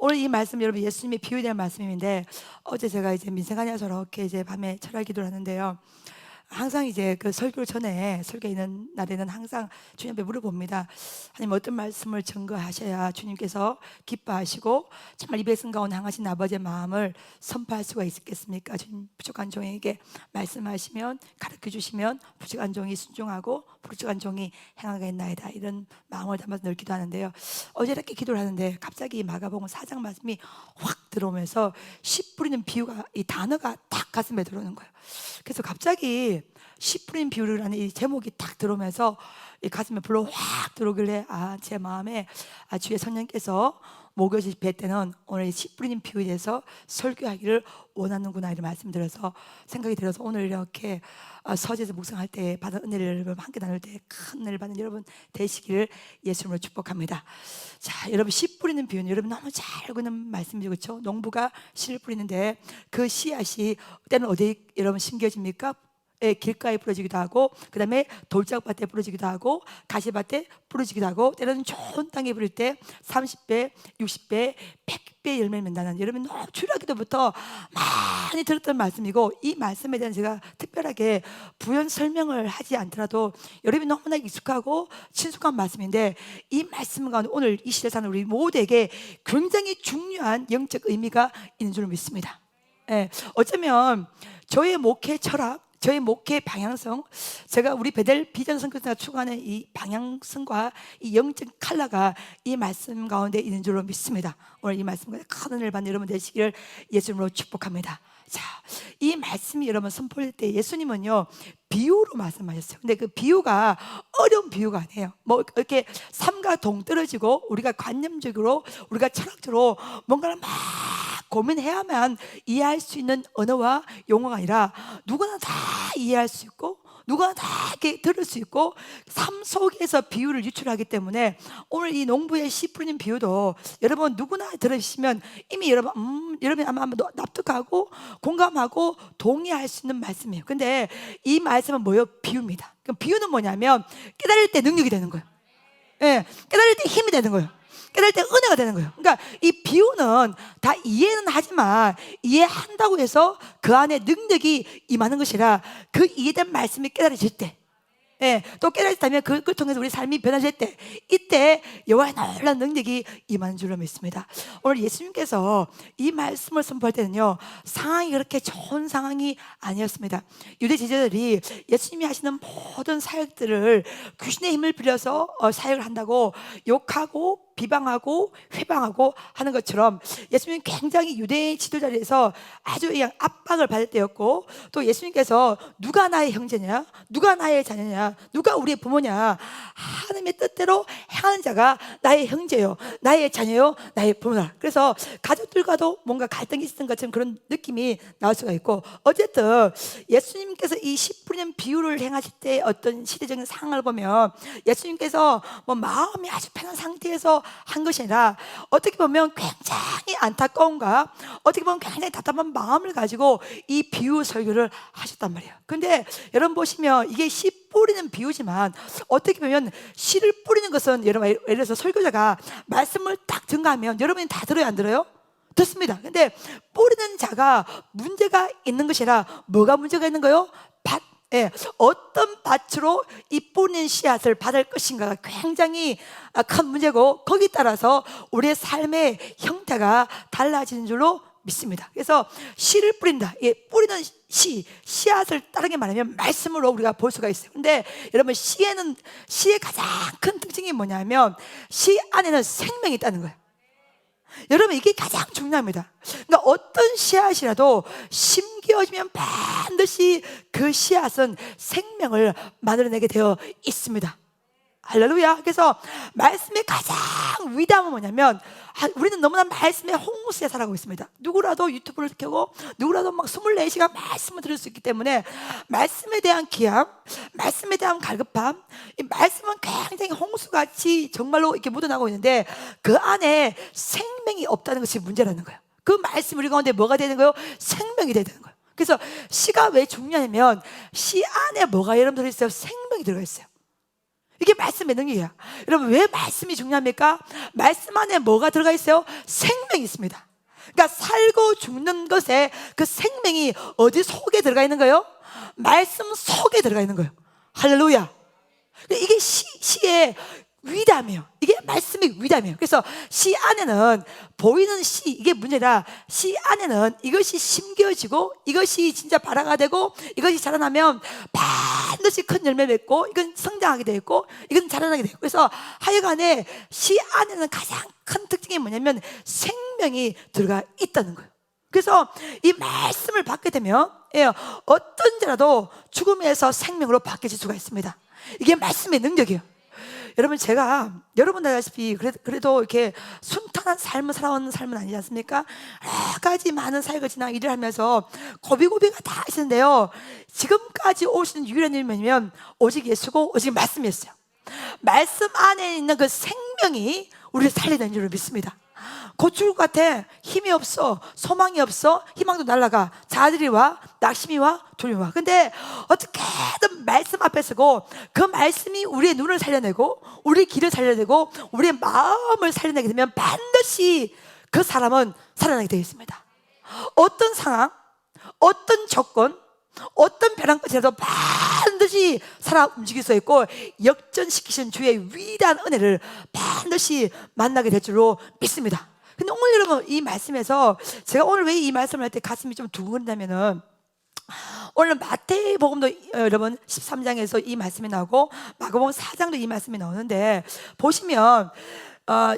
오늘 이 말씀 여러분 예수님이 비유된 말씀인데, 어제 제가 이제 민생안에서 이렇게 이제 밤에 철학 기도를 하는데요. 항상 이제 그 설교 전에 설교 있는 날에는 항상 주님 앞에 물어봅니다. 하나님, 어떤 말씀을 증거하셔야 주님께서 기뻐하시고 정말 이 백성 가운데 향하신 아버지의 마음을 선포할 수가 있겠습니까? 주님, 부족한 종에게 말씀하시면, 가르쳐 주시면 부족한 종이 순종하고 부족한 종이 행하겠나이다, 이런 마음을 담아서 늘 기도하는데요. 어제 이렇게 기도를 하는데 갑자기 마가복음 4장 말씀이 확 들어오면서 씨 뿌리는 비유가, 이 단어가 딱 가슴에 들어오는 거예요. 그래서 갑자기 씨 뿌린 비유라는 이 제목이 딱 들어오면서 이 가슴에 불로 확 들어오길래, 제 마음에 주의 성령께서 목요일 집회 때는 오늘 씨 뿌리는 비유에 대해서 설교하기를 원하는구나, 이런 말씀드려서 생각이 들어서 오늘 이렇게 서재에서 묵상할 때 받은 은혜를 함께 나눌 때 큰 은혜를 받는 여러분 되시기를 예수님으로 축복합니다. 자, 여러분, 씨 뿌리는 비유는 여러분 너무 잘 알고 있는 말씀이죠, 그렇죠? 농부가 씨를 뿌리는데 그 씨앗이 때는 어디에 여러분 심겨집니까? 길가에 부러지기도 하고, 그 다음에 돌짝밭에 부러지기도 하고, 가시밭에 부러지기도 하고, 때로는 좋은 땅에 부를 때 30배, 60배, 100배 열매를 맺는다는, 여러분 너무 출애굽기도부터 많이 들었던 말씀이고, 이 말씀에 대한 제가 특별하게 부연 설명을 하지 않더라도 여러분이 너무나 익숙하고 친숙한 말씀인데, 이 말씀 가운데 오늘 이 시대 사는 우리 모두에게 굉장히 중요한 영적 의미가 있는 줄 믿습니다. 어쩌면 저의 목회 철학, 저희 목회 방향성, 제가 우리 베델 비전 선교사가 추구하는 이 방향성과 이 영적 컬러가 이 말씀 가운데 있는 줄로 믿습니다. 오늘 이 말씀 가운데 큰 은혜를 받는 여러분 되시기를 예수님으로 축복합니다. 자, 이 말씀이 여러분 선포할 때 예수님은요 비유로 말씀하셨어요. 근데 그 비유가 어려운 비유가 아니에요. 뭐 이렇게 삼가 동떨어지고 우리가 관념적으로, 우리가 철학적으로 뭔가를 막 고민해야만 이해할 수 있는 언어와 용어가 아니라 누구나 다 이해할 수 있고 누구나 다 이렇게 들을 수 있고 삶 속에서 비유를 유출하기 때문에 오늘 이 농부의 씨 뿌리는 비유도 여러분 누구나 들으시면 이미 여러분이 아마 납득하고 공감하고 동의할 수 있는 말씀이에요. 근데 이 말씀은 뭐예요? 비유입니다. 그럼 비유는 뭐냐면 깨달을 때 능력이 되는 거예요. 깨달을 때 힘이 되는 거예요. 깨달을 때 은혜가 되는 거예요. 그러니까 이 비유는 다 이해는 하지만 이해한다고 해서 그 안에 능력이 임하는 것이라, 그 이해된 말씀이 깨달아질 때, 또 깨달았다면 그걸 통해서 우리 삶이 변화될 때, 이때 여호와의 놀라운 능력이 임하는 줄로 믿습니다. 오늘 예수님께서 이 말씀을 선포할 때는요 상황이 그렇게 좋은 상황이 아니었습니다. 유대 지도자들이 예수님이 하시는 모든 사역들을 귀신의 힘을 빌려서 사역을 한다고 욕하고 비방하고 회방하고 하는 것처럼 예수님은 굉장히 유대 지도자리에서 아주 압박을 받을 때였고, 또 예수님께서 누가 나의 형제냐, 누가 나의 자녀냐, 누가 우리의 부모냐, 하나님의 뜻대로 행하는 자가 나의 형제요, 나의 자녀요, 나의 부모다. 그래서 가족들과도 뭔가 갈등이 있었던 것처럼 그런 느낌이 나올 수가 있고, 어쨌든 예수님께서 이 씨 뿌리는 비유를 행하실 때 어떤 시대적인 상황을 보면 예수님께서 뭐 마음이 아주 편한 상태에서 한 것이 아니라 어떻게 보면 굉장히 안타까움과 어떻게 보면 굉장히 답답한 마음을 가지고 이 비유 설교를 하셨단 말이에요. 근데 여러분 보시면 이게 씨 뿌리는 비유지만 어떻게 보면 씨를 뿌리는 것은, 여러분 예를 들어서 설교자가 말씀을 딱 증거하면 여러분이 다 들어요, 안 들어요? 듣습니다. 근데 뿌리는 자가 문제가 있는 것이라, 뭐가 문제가 있는 거요? 밭. 어떤 밭으로 이 뿌리는 씨앗을 받을 것인가가 굉장히 큰 문제고, 거기에 따라서 우리의 삶의 형태가 달라지는 줄로 믿습니다. 그래서 씨를 뿌린다, 뿌리는 씨앗을 다르게 말하면 말씀으로 우리가 볼 수가 있어요. 근데 여러분 씨의 가장 큰 특징이 뭐냐면 씨 안에는 생명이 있다는 거예요. 여러분 이게 가장 중요합니다. 그러니까 어떤 씨앗이라도 심겨지면 반드시 그 씨앗은 생명을 만들어내게 되어 있습니다. 할렐루야. 그래서 말씀의 가장 위대함은 뭐냐면, 우리는 너무나 말씀의 홍수에 살아가고 있습니다. 누구라도 유튜브를 켜고 누구라도 막 24시간 말씀을 들을 수 있기 때문에 말씀에 대한 기함, 말씀에 대한 갈급함, 이 말씀은 굉장히 홍수같이 정말로 이렇게 묻어나고 있는데 그 안에 생명이 없다는 것이 문제라는 거예요. 그 말씀 우리 가운데 뭐가 되는 거예요? 생명이 되는 거예요. 그래서 씨가 왜 중요하냐면 씨 안에 뭐가 여러분 들어있어요? 생명이 들어가 있어요. 이게 말씀의 능력이야. 여러분, 왜 말씀이 중요합니까? 말씀 안에 뭐가 들어가 있어요? 생명이 있습니다. 그러니까 살고 죽는 것에 그 생명이 어디 속에 들어가 있는 거예요? 말씀 속에 들어가 있는 거예요. 할렐루야. 이게 시의 위담이에요. 이게 말씀의 위담이에요. 그래서 시 안에는 보이는 시, 이게 문제라, 시 안에는 이것이 심겨지고 이것이 진짜 발화가 되고 이것이 자라나면 반드시 큰 열매 맺고 이건 성장하게 되고 이건 자라나게 되고, 그래서 하여간에 시 안에는 가장 큰 특징이 뭐냐면 생명이 들어가 있다는 거예요. 그래서 이 말씀을 받게 되면 어떤 자라도 죽음에서 생명으로 바뀌어질 수가 있습니다. 이게 말씀의 능력이에요. 여러분, 제가 여러분 알다시피 그래도 이렇게 순탄한 삶을 살아온 삶은 아니지 않습니까? 여러 가지 많은 사역을 지나 일을 하면서 고비고비가 다 있었는데요, 지금까지 오시는 유일한 일이 뭐냐면 오직 예수고 오직 말씀이었어요. 말씀 안에 있는 그 생명이 우리를 살리는 줄을 믿습니다. 곧 죽을 것 같아. 힘이 없어. 소망이 없어. 희망도 날아가. 자들이 와. 낙심이 와. 두려움이 와. 근데 어떻게든 말씀 앞에 서고 그 말씀이 우리의 눈을 살려내고 우리의 길을 살려내고 우리의 마음을 살려내게 되면 반드시 그 사람은 살아나게 되어 있습니다. 어떤 상황, 어떤 조건, 어떤 벼랑 끝이라도 반드시 살아 움직일 수 있고 역전시키신 주의 위대한 은혜를 반드시 만나게 될 줄로 믿습니다. 근데 오늘 여러분, 이 말씀에서 제가 오늘 왜 이 말씀을 할 때 가슴이 좀 두근거린다면은, 오늘 마태복음도 여러분 13장에서 이 말씀이 나오고 마가복음 4장도 이 말씀이 나오는데, 보시면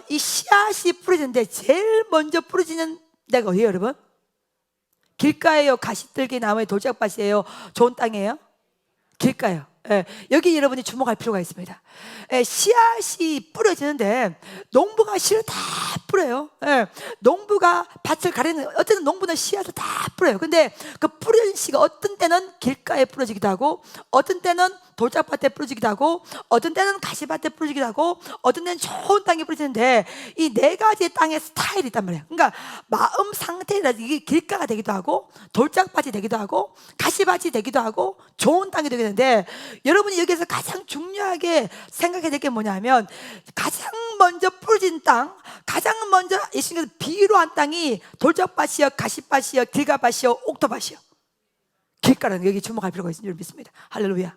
이 씨앗이 뿌려지는데 제일 먼저 뿌려지는 데가 어디예요 여러분? 길가예요? 가시떨기 나무의 돌짝밭이에요? 좋은 땅이에요? 길가요. 여기 여러분이 주목할 필요가 있습니다. 씨앗이 뿌려지는데 농부가 씨를 다 뿌려요. 농부가 밭을 가리는, 어쨌든 농부는 씨앗을 다 뿌려요. 근데 그 뿌려진 씨가 어떤 때는 길가에 뿌려지기도 하고 어떤 때는 돌짝밭에 뿌려지기도 하고 어떤 때는 가시밭에 뿌려지기도 하고 어떤 때는 좋은 땅에 뿌려지는데, 이 네 가지의 땅의 스타일이 있단 말이에요. 그러니까 마음 상태라 이게 길가가 되기도 하고 돌짝밭이 되기도 하고 가시밭이 되기도 하고 좋은 땅이 되게 되는데, 여러분이 여기서 가장 중요하게 생각해야 될 게 뭐냐면, 가장 먼저 뿌려진 땅, 가장 먼저 예수님께서 비유로 한 땅이 돌짝밭이요, 가시밭이요, 길가밭이요, 옥토밭이요. 길가라는 여기 주목할 필요가 있는 줄 믿습니다. 할렐루야.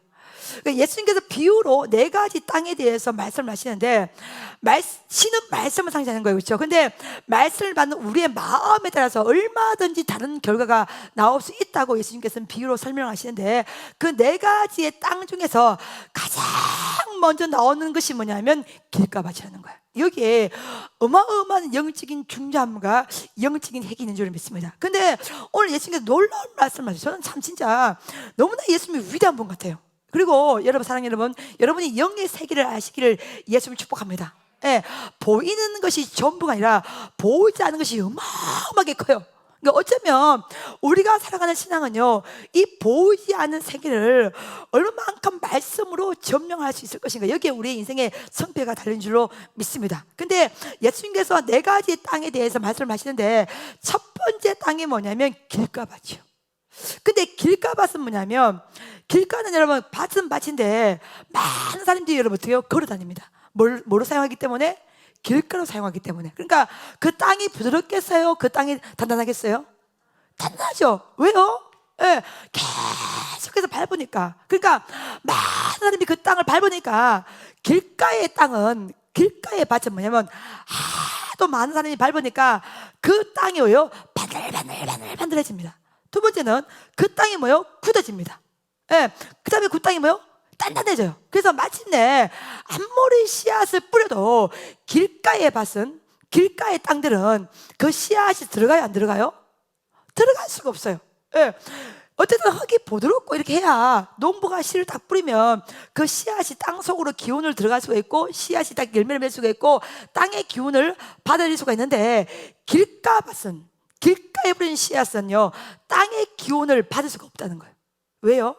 예수님께서 비유로 네 가지 땅에 대해서 말씀을 하시는데, 시는 말씀을 상징하는 거예요, 그렇죠? 근데 말씀을 받는 우리의 마음에 따라서 얼마든지 다른 결과가 나올 수 있다고 예수님께서는 비유로 설명하시는데, 그 네 가지의 땅 중에서 가장 먼저 나오는 것이 뭐냐면 길가밭이라는 거예요. 여기에 어마어마한 영적인 중요함과 영적인 핵이 있는 줄 믿습니다. 근데 오늘 예수님께서 놀라운 말씀을 하셔서 저는 참 진짜 너무나 예수님이 위대한 분 같아요. 그리고 여러분, 사랑하는 여러분, 여러분이 영의 세계를 아시기를 예수님을 축복합니다. 보이는 것이 전부가 아니라 보이지 않는 것이 어마어마하게 커요. 그러니까 어쩌면 우리가 살아가는 신앙은요, 이 보이지 않는 세계를 얼마만큼 말씀으로 점령할 수 있을 것인가, 여기에 우리의 인생의 성패가 달린 줄로 믿습니다. 근데 예수님께서 네 가지 땅에 대해서 말씀을 하시는데, 첫 번째 땅이 뭐냐면 길가밭이요. 근데 길가밭은 뭐냐면, 길가는 여러분 밭은 밭인데 많은 사람들이 여러분 어떻게 해요? 걸어 다닙니다. 뭐로 사용하기 때문에? 길가로 사용하기 때문에. 그러니까 그 땅이 부드럽겠어요? 그 땅이 단단하겠어요? 단단하죠. 왜요? 계속해서 밟으니까. 그러니까 많은 사람이 그 땅을 밟으니까, 길가의 땅은, 길가의 밭은 뭐냐면 하도 많은 사람이 밟으니까 그 땅이 뭐예요? 바들바들바들바들해집니다. 두 번째는 그 땅이 뭐예요? 굳어집니다. 그 다음에 그 땅이 뭐예요? 단단해져요. 그래서 마침내 아무리 씨앗을 뿌려도 길가의 밭은, 길가의 땅들은 그 씨앗이 들어가요, 안 들어가요? 들어갈 수가 없어요. 어쨌든 흙이 부드럽고 이렇게 해야, 농부가 씨를 딱 뿌리면 그 씨앗이 땅 속으로 기운을 들어갈 수가 있고 씨앗이 딱 열매를 맺을 수가 있고 땅의 기운을 받아들일 수가 있는데, 길가밭은, 길가에 뿌린 씨앗은요, 땅의 기운을 받을 수가 없다는 거예요. 왜요?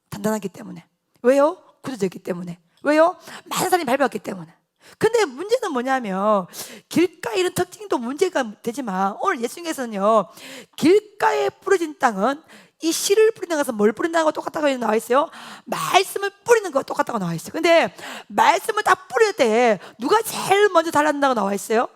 단단하기 때문에. 왜요? 굳어졌기 때문에. 왜요? 많은 사람이 밟았기 때문에. 근데 문제는 뭐냐면 길가에 이런 특징도 문제가 되지만 오늘 예수님께서는요, 길가에 뿌려진 땅은 이 씨를 뿌리는 것은 뭘 뿌린다고 똑같다고 나와 있어요? 말씀을 뿌리는 거 똑같다고 나와 있어요. 근데 말씀을 딱 뿌릴 때 누가 제일 먼저 달라진다고 나와 있어요?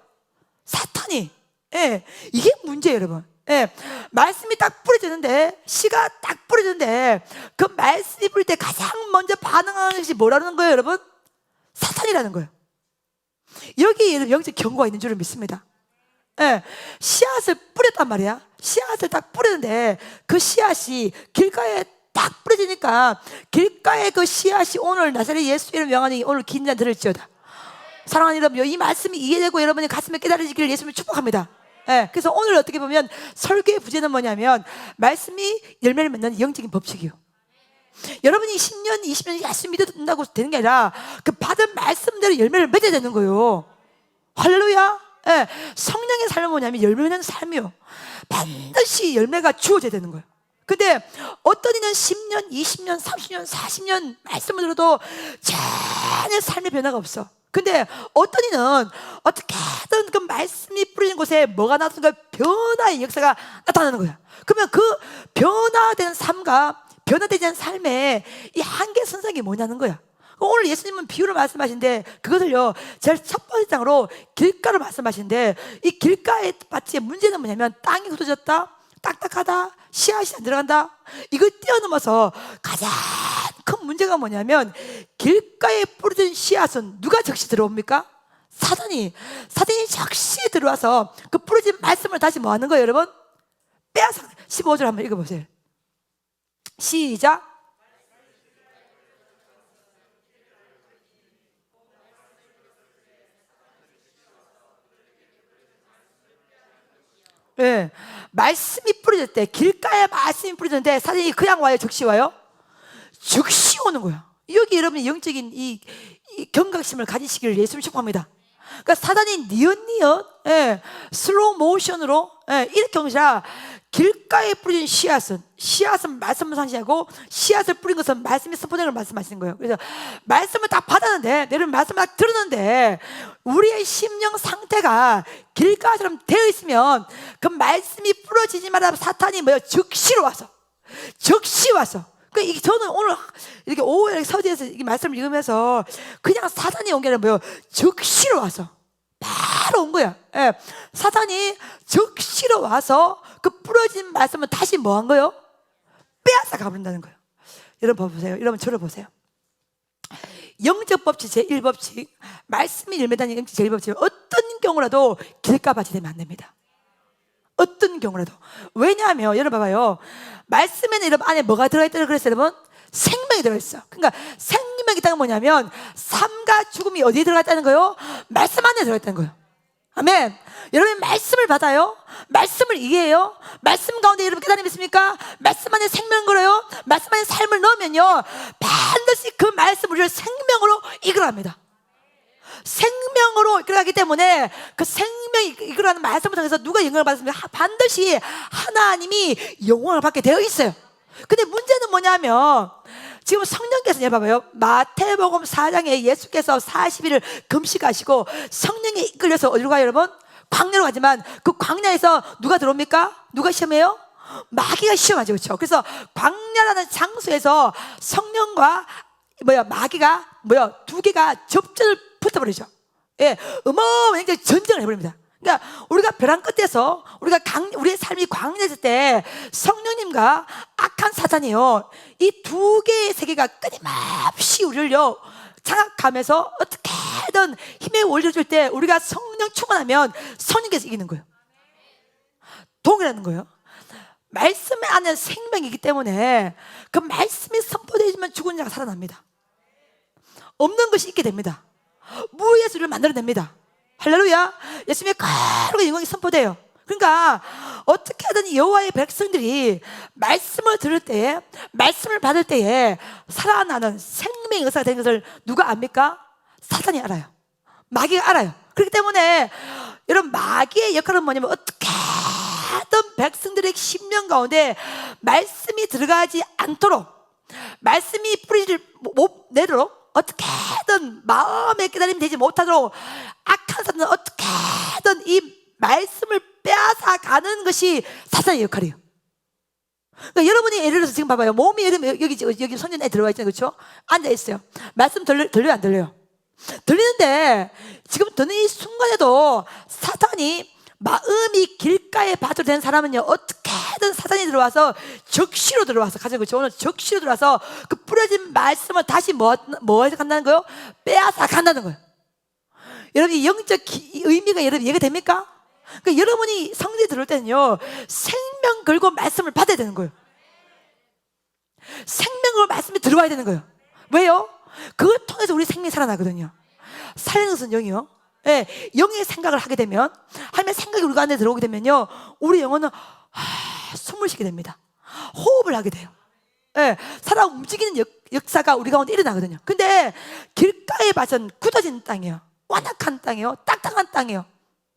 사탄이. 예, 이게 문제예요, 여러분. 예, 말씀이 딱 뿌려지는데, 씨가 딱 뿌려지는데 그 말씀이 뿌릴 때 가장 먼저 반응하는 것이 뭐라는 거예요, 여러분? 사탄이라는 거예요. 여기에 영적 경고가 있는 줄을 믿습니다. 예, 씨앗을 뿌렸단 말이야. 씨앗을 딱 뿌리는데 그 씨앗이 길가에 딱 뿌려지니까 길가에 그 씨앗이 오늘 나사렛 예수 이름 명하니 오늘 긴장 들을지어다. 사랑하는 여러분, 이 말씀이 이해되고 여러분이 가슴에 깨달으시기를 예수님을 축복합니다. 예, 그래서 오늘 어떻게 보면 설교의 부제는 뭐냐면 말씀이 열매를 맺는 영적인 법칙이요. 여러분이 10년, 20년 열심히 믿는다고 되는 게 아니라 그 받은 말씀대로 열매를 맺어야 되는 거예요. 할렐루야. 예, 성령의 삶은 뭐냐면 열매 맺는 삶이요. 반드시 열매가 주어져야 되는 거예요. 근데 어떤 이는 10년, 20년, 30년, 40년 말씀을 들어도 전혀 삶의 변화가 없어. 근데 어떤 이는 어떻게든 그 말씀이 뿌리는 곳에 뭐가 나타나는 거야? 변화의 역사가 나타나는 거야. 그러면 그 변화된 삶과 변화되지 않은 삶의 이 한계선상이 뭐냐는 거야. 오늘 예수님은 비유를 말씀하신데 그것을요, 제일 첫 번째 장으로 길가를 말씀하신데, 이 길가의 밭의 문제는 뭐냐면 땅이 굳어졌다, 딱딱하다, 씨앗이 안 들어간다. 이걸 뛰어넘어서 가장 큰 문제가 뭐냐면 길가에 뿌려진 씨앗은 누가 적시 들어옵니까? 사단이 적시 들어와서 그 뿌려진 말씀을 다시 뭐 하는 거예요, 여러분? 빼앗아. 15절 한번 읽어보세요. 시작. 예, 말씀이 뿌려질 때, 길가에 말씀이 뿌려졌는데 사단이 그냥 와요, 적시 와요? 적시 오는 거야. 여기 여러분이 영적인 이 경각심을 가지시기를 예수님 축복합니다. 그러니까 사단이 니엇니엇, 예, 슬로우 모션으로, 예, 이렇게 오니라 길가에 뿌린 씨앗은 말씀을 상시하고 씨앗을 뿌린 것은 말씀이 선포된 걸 말씀하시는 거예요. 그래서 말씀을 딱 받았는데, 내려는 말씀을 딱 들었는데 우리의 심령 상태가 길가처럼 되어 있으면 그 말씀이 뿌려지지마다 사탄이 뭐예요? 적시로 와서. 그러니까 저는 오늘 이렇게 오후에 서재에서 이 말씀을 읽으면서 그냥 사탄이 온 게 아니라 뭐예요? 적시로 와서 바로 온 거야. 예. 사탄이 적시로 와서 그 부러진 말씀을 다시 뭐 한 거예요? 빼앗아 가버린다는 거예요. 여러분 보세요. 여러분 저를 보세요. 영적 법칙 제1법칙, 말씀이 열매다는 영적 제1법칙, 어떤 경우라도 길가밭이 되면 안 됩니다. 어떤 경우라도. 왜냐하면 여러분 봐봐요. 말씀에는 여러분 안에 뭐가 들어있다고 그랬어요, 여러분? 생명이 들어있어. 그러니까 생명이 있다는 건 뭐냐면 삶과 죽음이 어디에 들어갔다는 거예요? 말씀 안에 들어있다는 거예요. 아멘. 여러분 말씀을 받아요. 말씀을 이해해요. 말씀 가운데 여러분 깨달음이 있습니까? 말씀 안에 생명 걸어요. 말씀 안에 삶을 넣으면요, 반드시 그 말씀 우리를 생명으로 이끌어갑니다. 생명으로 이끌어가기 때문에 그 생명이 이끌어가는 말씀을 통해서 누가 영광을 받습니까? 반드시 하나님이 영광을 받게 되어 있어요. 근데 문제는 뭐냐면 지금 성령께서 봐봐요. 마태복음 4장에 예수께서 40일을 금식하시고 성령에 이끌려서 어디로 가요, 여러분? 광야로 가지만 그 광야에서 누가 들어옵니까? 누가 시험해요? 마귀가 시험하죠, 그렇죠? 그래서 광야라는 장소에서 성령과 마귀가 두 개가 접전을 붙어버리죠. 예, 어마어마한 전쟁을 해버립니다. 그러니까 우리가 벼랑 끝에서 우리의 삶이 광야했을 때 성령님과 악한 사탄이요, 이 두 개의 세계가 끊임없이 우리를요 장악하면서 어떻게든 힘에 올려줄 때 우리가 성령 충만하면 성령께서 이기는 거예요. 동일하는 거예요. 말씀 안에 생명이기 때문에 그 말씀이 선포되지만 죽은 자가 살아납니다. 없는 것이 있게 됩니다. 무의 수를 만들어냅니다. 할렐루야. 예수님의 거룩한 영광이 선포돼요. 그러니까 어떻게든 여호와의 백성들이 말씀을 들을 때에, 말씀을 받을 때에 살아나는 생명의 의사가 되는 것을 누가 압니까? 사탄이 알아요. 마귀가 알아요. 그렇기 때문에 여러분 마귀의 역할은 뭐냐면 어떻게든 백성들의 심령 가운데 말씀이 들어가지 않도록, 말씀이 뿌리를 못 내도록 어떻게든 마음의 깨달음이 되지 못하도록 악한 사탄은 어떻게든 이 말씀을 빼앗아 가는 것이 사탄의 역할이에요. 그러니까 여러분이 예를 들어서 지금 봐봐요. 몸이 여기 손전에 들어와 있잖아요. 그렇죠? 앉아 있어요. 말씀 들려요 안 들려요? 들리는데 지금 듣는 이 순간에도 사탄이 마음이 길가에 바쳐도 되는 사람은요, 어떻게든 사탄이 들어와서 적시로 들어와서 가져. 그렇죠? 오늘 적시로 들어와서 그 뿌려진 말씀을 다시 뭐 해서 간다는 거예요? 빼앗아 간다는 거예요. 여러분 이 영적 의미가 여러분 이해가 됩니까? 그러니까 여러분이 성전에 들어올 때는요, 생명 걸고 말씀을 받아야 되는 거예요. 생명 걸고 말씀이 들어와야 되는 거예요. 왜요? 그걸 통해서 우리 생명이 살아나거든요. 살리는 것은 영이요. 예, 영의 생각을 하게 되면, 하나님의 생각이 우리 안에 들어오게 되면요, 우리 영혼은 숨을 쉬게 됩니다. 호흡을 하게 돼요. 예, 살아 움직이는 역사가 우리 가운데 일어나거든요. 근데 길가의 밭은 굳어진 땅이에요. 완악한 땅이에요. 딱딱한 땅이에요.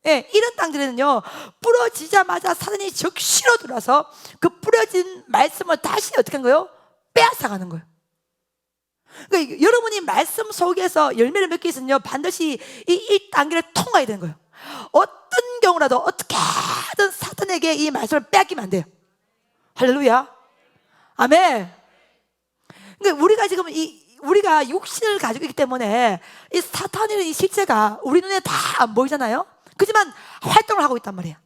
예, 이런 땅들에는요, 부러지자마자 사단이 적시로 들어와서 그 뿌려진 말씀을 다시 어떻게 한 거예요? 빼앗아가는 거예요. 그러니까 여러분이 말씀 속에서 열매를 맺기 위해서는요, 반드시 이 단계를 통과해야 되는 거예요. 어떤 경우라도 어떻게든 사탄에게 이 말씀을 빼앗기면 안 돼요. 할렐루야. 아멘. 그러니까 우리가 지금 우리가 육신을 가지고 있기 때문에 이 사탄이라는 이 실체가 우리 눈에 다 안 보이잖아요. 그렇지만 활동을 하고 있단 말이에요.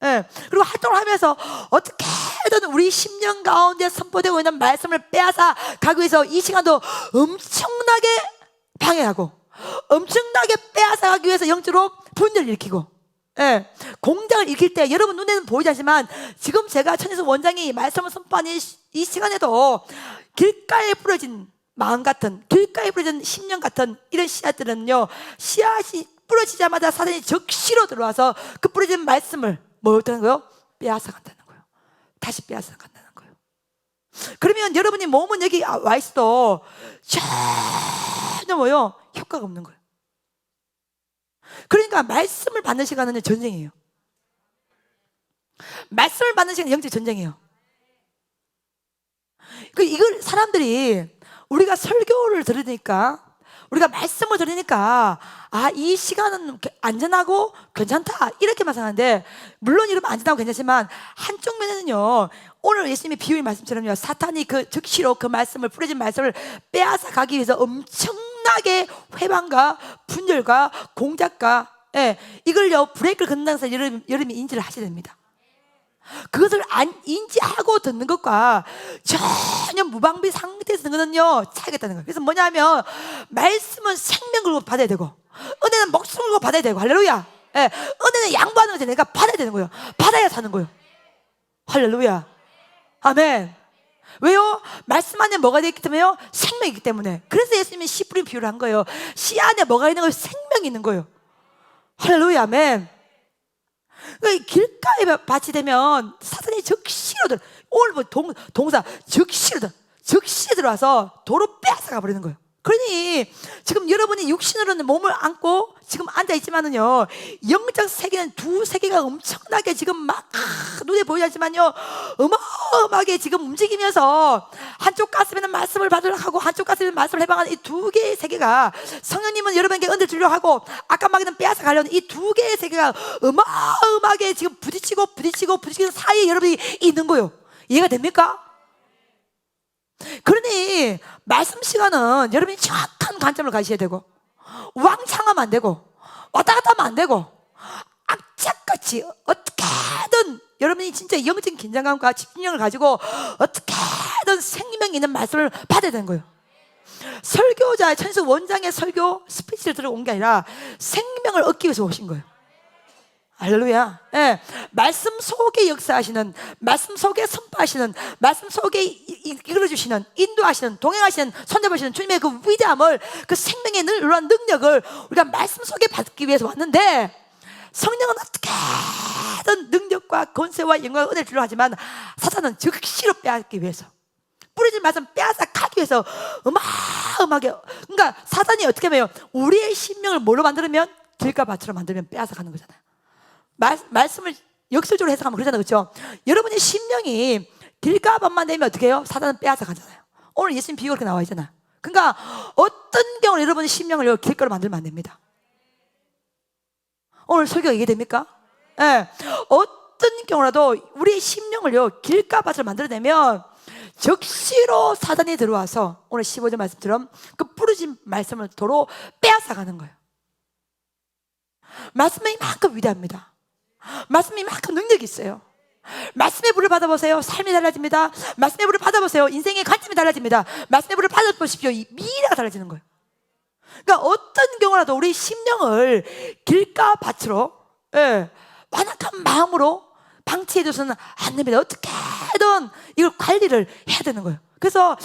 예. 그리고 활동을 하면서 어떻게든 우리 심령 가운데 선포되고 있는 말씀을 빼앗아 가기 위해서 이 시간도 엄청나게 방해하고, 엄청나게 빼앗아 가기 위해서 영적으로 분열을 일으키고, 예. 공작을 일으킬 때 여러분 눈에는 보이지 않지만 지금 제가 천에서 원장이 말씀을 선포하는 이 시간에도 길가에 뿌려진 마음 같은, 길가에 뿌려진 심령 같은 이런 씨앗들은요, 씨앗이 뿌려지자마자 사단이 적시로 들어와서 그 뿌려진 말씀을 뭐 어떻게 거요? 빼앗아 간다는 거예요. 다시 빼앗아 간다는 거예요. 그러면 여러분이 몸은 여기 와 있어도 전혀 뭐요? 효과가 없는 거예요. 그러니까 말씀을 받는 시간은 전쟁이에요. 말씀을 받는 시간은 영적 전쟁이에요. 이걸 사람들이 우리가 설교를 들으니까, 우리가 말씀을 들으니까 이 시간은 안전하고 괜찮다 이렇게만 생각하는데, 물론 여러분 안전하고 괜찮지만 한쪽 면에는요, 오늘 예수님의 비유의 말씀처럼요, 사탄이 그 즉시로 그 말씀을, 뿌려진 말씀을 빼앗아 가기 위해서 엄청나게 회방과 분열과 공작과, 이걸요 브레이크를 건너서 여러분이 인지를 하셔야 됩니다. 그것을 인지하고 듣는 것과 전혀 무방비 상태에서 듣는 것은요 차이가 있다는 거예요. 그래서 뭐냐면, 말씀은 생명 걸고 받아야 되고, 은혜는 목숨 걸고 받아야 되고, 할렐루야. 은혜는 양보하는 거지. 내가 받아야 되는 거예요. 받아야 사는 거예요. 할렐루야. 아멘. 왜요? 말씀 안에 뭐가 있기 때문에요? 생명이기 때문에. 그래서 예수님이 씨 뿌린 비유를 한 거예요. 씨 안에 뭐가 있는 거예요? 생명이 있는 거예요. 할렐루야. 아멘. 그러니까 길가에 밭이 되면 사탄이 적시로 오늘 뭐 동사 적시로 들어와서 도로 빼앗아가 버리는 거예요. 그러니 지금 여러분이 육신으로는 몸을 안고 지금 앉아 있지만은요, 영적 세계는 두 세계가 엄청나게 지금 막 눈에 보이지 않지만요, 어마어마하게 지금 움직이면서 한쪽 가슴에는 말씀을 받으려고 하고 한쪽 가슴에는 말씀을 해방하는 이 두 개의 세계가, 성령님은 여러분에게 은혜를 주려고 하고 악감마귀는 빼앗아 가려는 이 두 개의 세계가 어마어마하게 지금 부딪히는 사이에 여러분이 있는 거예요. 이해가 됩니까? 그러니 말씀 시간은 여러분이 정확한 관점을 가지셔야 되고, 왕창하면 안 되고, 왔다 갔다 하면 안 되고, 악착같이 어떻게든 여러분이 진짜 영적인 긴장감과 집중력을 가지고 어떻게든 생명 있는 말씀을 받아야 되는 거예요. 설교자의 천수 원장의 설교 스피치를 들어온 게 아니라 생명을 얻기 위해서 오신 거예요. 할렐루야. 말씀 속에 역사하시는, 말씀 속에 선포하시는, 말씀 속에 이끌어주시는, 인도하시는, 동행하시는, 손잡으시는 주님의 그 위대함을, 그 생명의 놀라운 능력을 우리가 말씀 속에 받기 위해서 왔는데, 성령은 어떻게든 능력과 권세와 영광을 은혜를 주려 하지만 사탄은 즉시로 빼앗기 위해서, 뿌려진 말씀 빼앗아 가기 위해서 어마어마하게, 그러니까 사탄이 어떻게 하면 우리의 심령을 뭘로 만들면, 길가 밭으로 만들면 빼앗아 가는 거잖아요. 말씀을 역설적으로 해석하면 그러잖아요. 그렇죠? 여러분의 심령이 길가밭만 되면 어떻게 해요? 사단은 빼앗아 가잖아요. 오늘 예수님 비유가 그렇게 나와 있잖아요. 그러니까 어떤 경우는 여러분의 심령을 길가로 만들면 안 됩니다. 오늘 설교가 이해됩니까? 예. 어떤 경우라도 우리의 심령을 길가밭을 만들어내면 적시로 사단이 들어와서 오늘 15절 말씀처럼 그 부르신 말씀을 도로 빼앗아가는 거예요. 말씀이 이만큼 위대합니다. 말씀이 이만큼 능력이 있어요. 말씀의 불을 받아보세요. 삶이 달라집니다. 말씀의 불을 받아보세요. 인생의 관점이 달라집니다. 말씀의 불을 받아보십시오. 이 미래가 달라지는 거예요. 그러니까 어떤 경우라도 우리 심령을 길가밭으로 완악한 마음으로 방치해줘서는 안 됩니다. 어떻게든 이걸 관리를 해야 되는 거예요. 그래서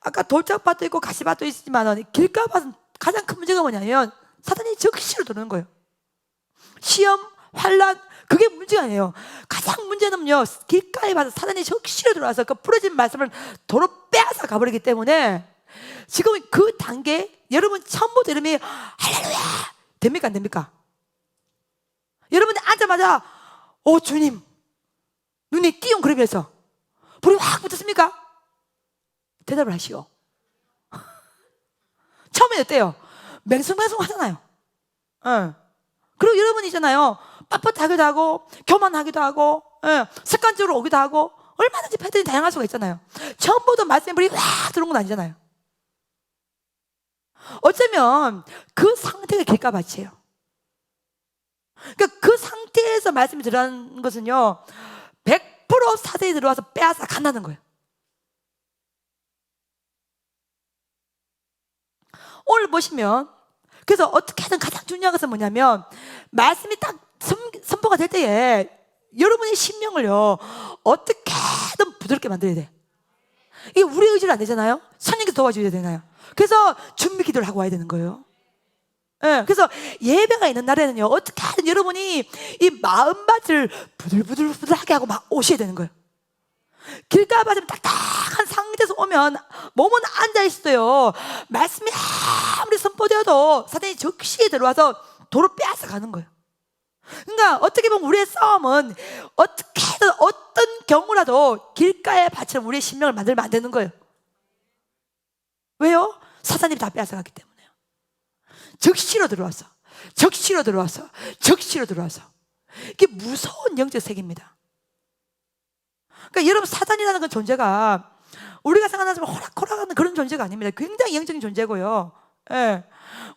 아까 돌짝밭도 있고 가시밭도 있지만 길가밭은 가장 큰 문제가 뭐냐면 사단이 적시로 도는 거예요. 시험, 환난, 그게 문제가 아니에요. 가장 문제는요, 길가에 봐서 사단이 적시로 들어와서 그 부러진 말씀을 도로 빼앗아 가버리기 때문에 지금 그 단계, 여러분 처음부터 이름이 할렐루야 됩니까 안 됩니까? 여러분들 앉자마자 주님, 눈이 띄웅그러면서 불이 확 붙었습니까? 대답을 하시오. 처음에 어때요? 맹숭맹숭 하잖아요. 그리고 여러분이잖아요, 빳빳하기도 하고 교만하기도 하고 습관적으로 오기도 하고 얼마든지 패턴이 다양할 수가 있잖아요. 처음부터 말씀의 불이 확 들어온 건 아니잖아요. 어쩌면 그 상태가 길가밭이에요. 그러니까 그 상태에서 말씀이 들어가는 것은요 100% 사단이 들어와서 빼앗아 간다는 거예요. 오늘 보시면 그래서 어떻게든 가장 중요한 것은 뭐냐면 말씀이 딱 선포가 될 때에 여러분의 심령을요 어떻게든 부드럽게 만들어야 돼. 이게 우리 의지로 안 되잖아요. 성령께서 도와줘야 되나요? 그래서 준비 기도를 하고 와야 되는 거예요. 그래서 예배가 있는 날에는요 어떻게든 여러분이 이 마음밭을 부들부들하게 하고 막 오셔야 되는 거예요. 길가밭을 딱딱한 상태에서 오면 몸은 앉아있어요. 말씀이 아무리 선포되어도 사단이 적시에 들어와서 도로 빼앗아 가는 거예요. 그러니까 어떻게 보면 우리의 싸움은 어떻게든 어떤 경우라도 길가의 밭처럼 우리의 심령을 만들면 안 되는 거예요. 왜요? 사단이 다 빼앗아 갔기 때문에요. 적시로 들어와서 이게 무서운 영적 세계입니다. 그러니까 여러분 사단이라는 건 존재가 우리가 생각하지만 호락호락하는 그런 존재가 아닙니다. 굉장히 영적인 존재고요.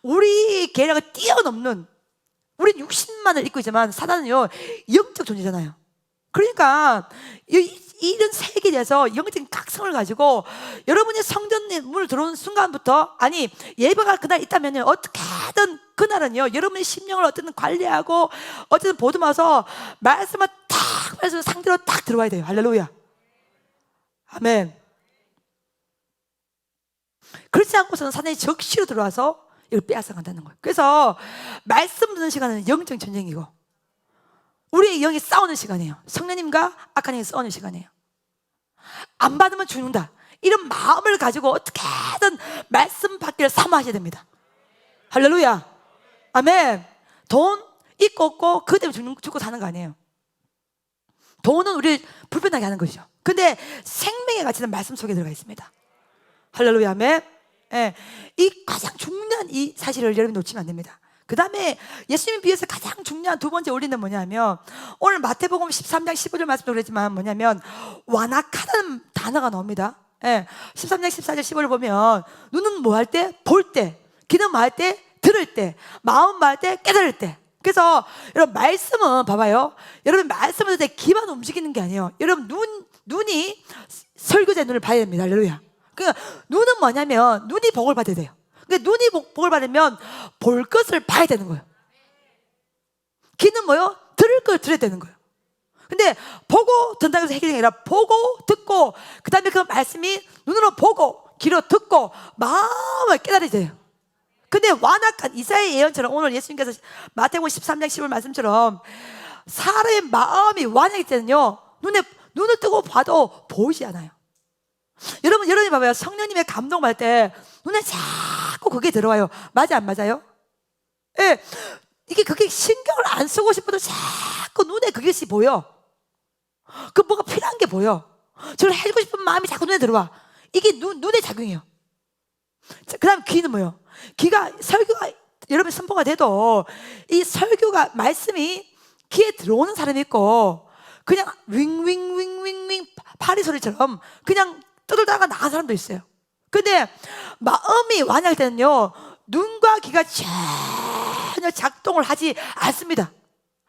우리 계략을 뛰어넘는, 우리 육신만을 입고 있지만 사단은요 영적 존재잖아요. 그러니까 이런 세계에 대해서 영적인 각성을 가지고 여러분이 성전의 문을 들어오는 순간부터, 아니 예배가 그날 있다면 어떻게든 그날은요 여러분의 심령을 어쨌든 관리하고 어쨌든 보듬어서 말씀을 딱 해서 상대로 딱 들어와야 돼요. 할렐루야, 아멘. 그렇지 않고서는 사단이 적시로 들어와서 이걸 빼앗아 간다는 거예요. 그래서 말씀 듣는 시간은 영적 전쟁이고 우리의 영이 싸우는 시간이에요. 성령님과 악한 영이 싸우는 시간이에요. 안 받으면 죽는다, 이런 마음을 가지고 어떻게든 말씀 받기를 사모하셔야 됩니다. 할렐루야, 아멘. 돈 있고 없고 그것 때문에 죽고 사는 거 아니에요. 돈은 우리를 불편하게 하는 것이죠. 근데 생명의 가치는 말씀 속에 들어가 있습니다. 할렐루야, 아멘. 이 가장 중요한 이 사실을 여러분이 놓치면 안 됩니다. 그 다음에 예수님 비해서 가장 중요한 두 번째 원리는 뭐냐면, 오늘 마태복음 13장 15절 말씀도 그랬지만 뭐냐면 완악하다는 단어가 나옵니다. 13장 14절 15절 보면 눈은 뭐 할 때? 볼 때. 귀는 뭐 할 때? 들을 때. 마음 뭐 할 때? 깨달을 때. 그래서 여러분 말씀은 봐봐요, 여러분 말씀을 들을 때 귀만 움직이는 게 아니에요. 여러분 눈이 설교자의 눈을 봐야 됩니다. 할렐루야. 그러니까 눈은 뭐냐면 눈이 복을 받아야 돼요. 그러니까 눈이 복을 받으면 볼 것을 봐야 되는 거예요. 귀는 뭐요? 들을 걸 들어야 되는 거예요. 근데 보고 듣는다고 해서 해결이 아니라 보고 듣고, 그 다음에 그 말씀이 눈으로 보고 귀로 듣고 마음을 깨달아야 돼요. 근데 완악한 이사야의 예언처럼 오늘 예수님께서 마태복음 13장 15절 말씀처럼 사람의 마음이 완악할 때는요 눈을 뜨고 봐도 보이지 않아요. 여러분이 봐봐요. 성령님의 감동받을 때 눈에 자꾸 그게 들어와요. 맞아 안 맞아요? 이게 그게 신경을 안 쓰고 싶어도 자꾸 눈에 그것이 보여. 그 뭐가 필요한 게 보여. 저를 해주고 싶은 마음이 자꾸 눈에 들어와. 이게 눈의 작용이에요. 그 다음 귀는 뭐예요? 귀가 설교가 여러분 선포가 돼도 이 설교가 말씀이 귀에 들어오는 사람이 있고 그냥 윙윙윙윙윙 파리 소리처럼 그냥 떠들다가 나간 사람도 있어요. 근데 마음이 완약할 때는요 눈과 귀가 전혀 작동을 하지 않습니다.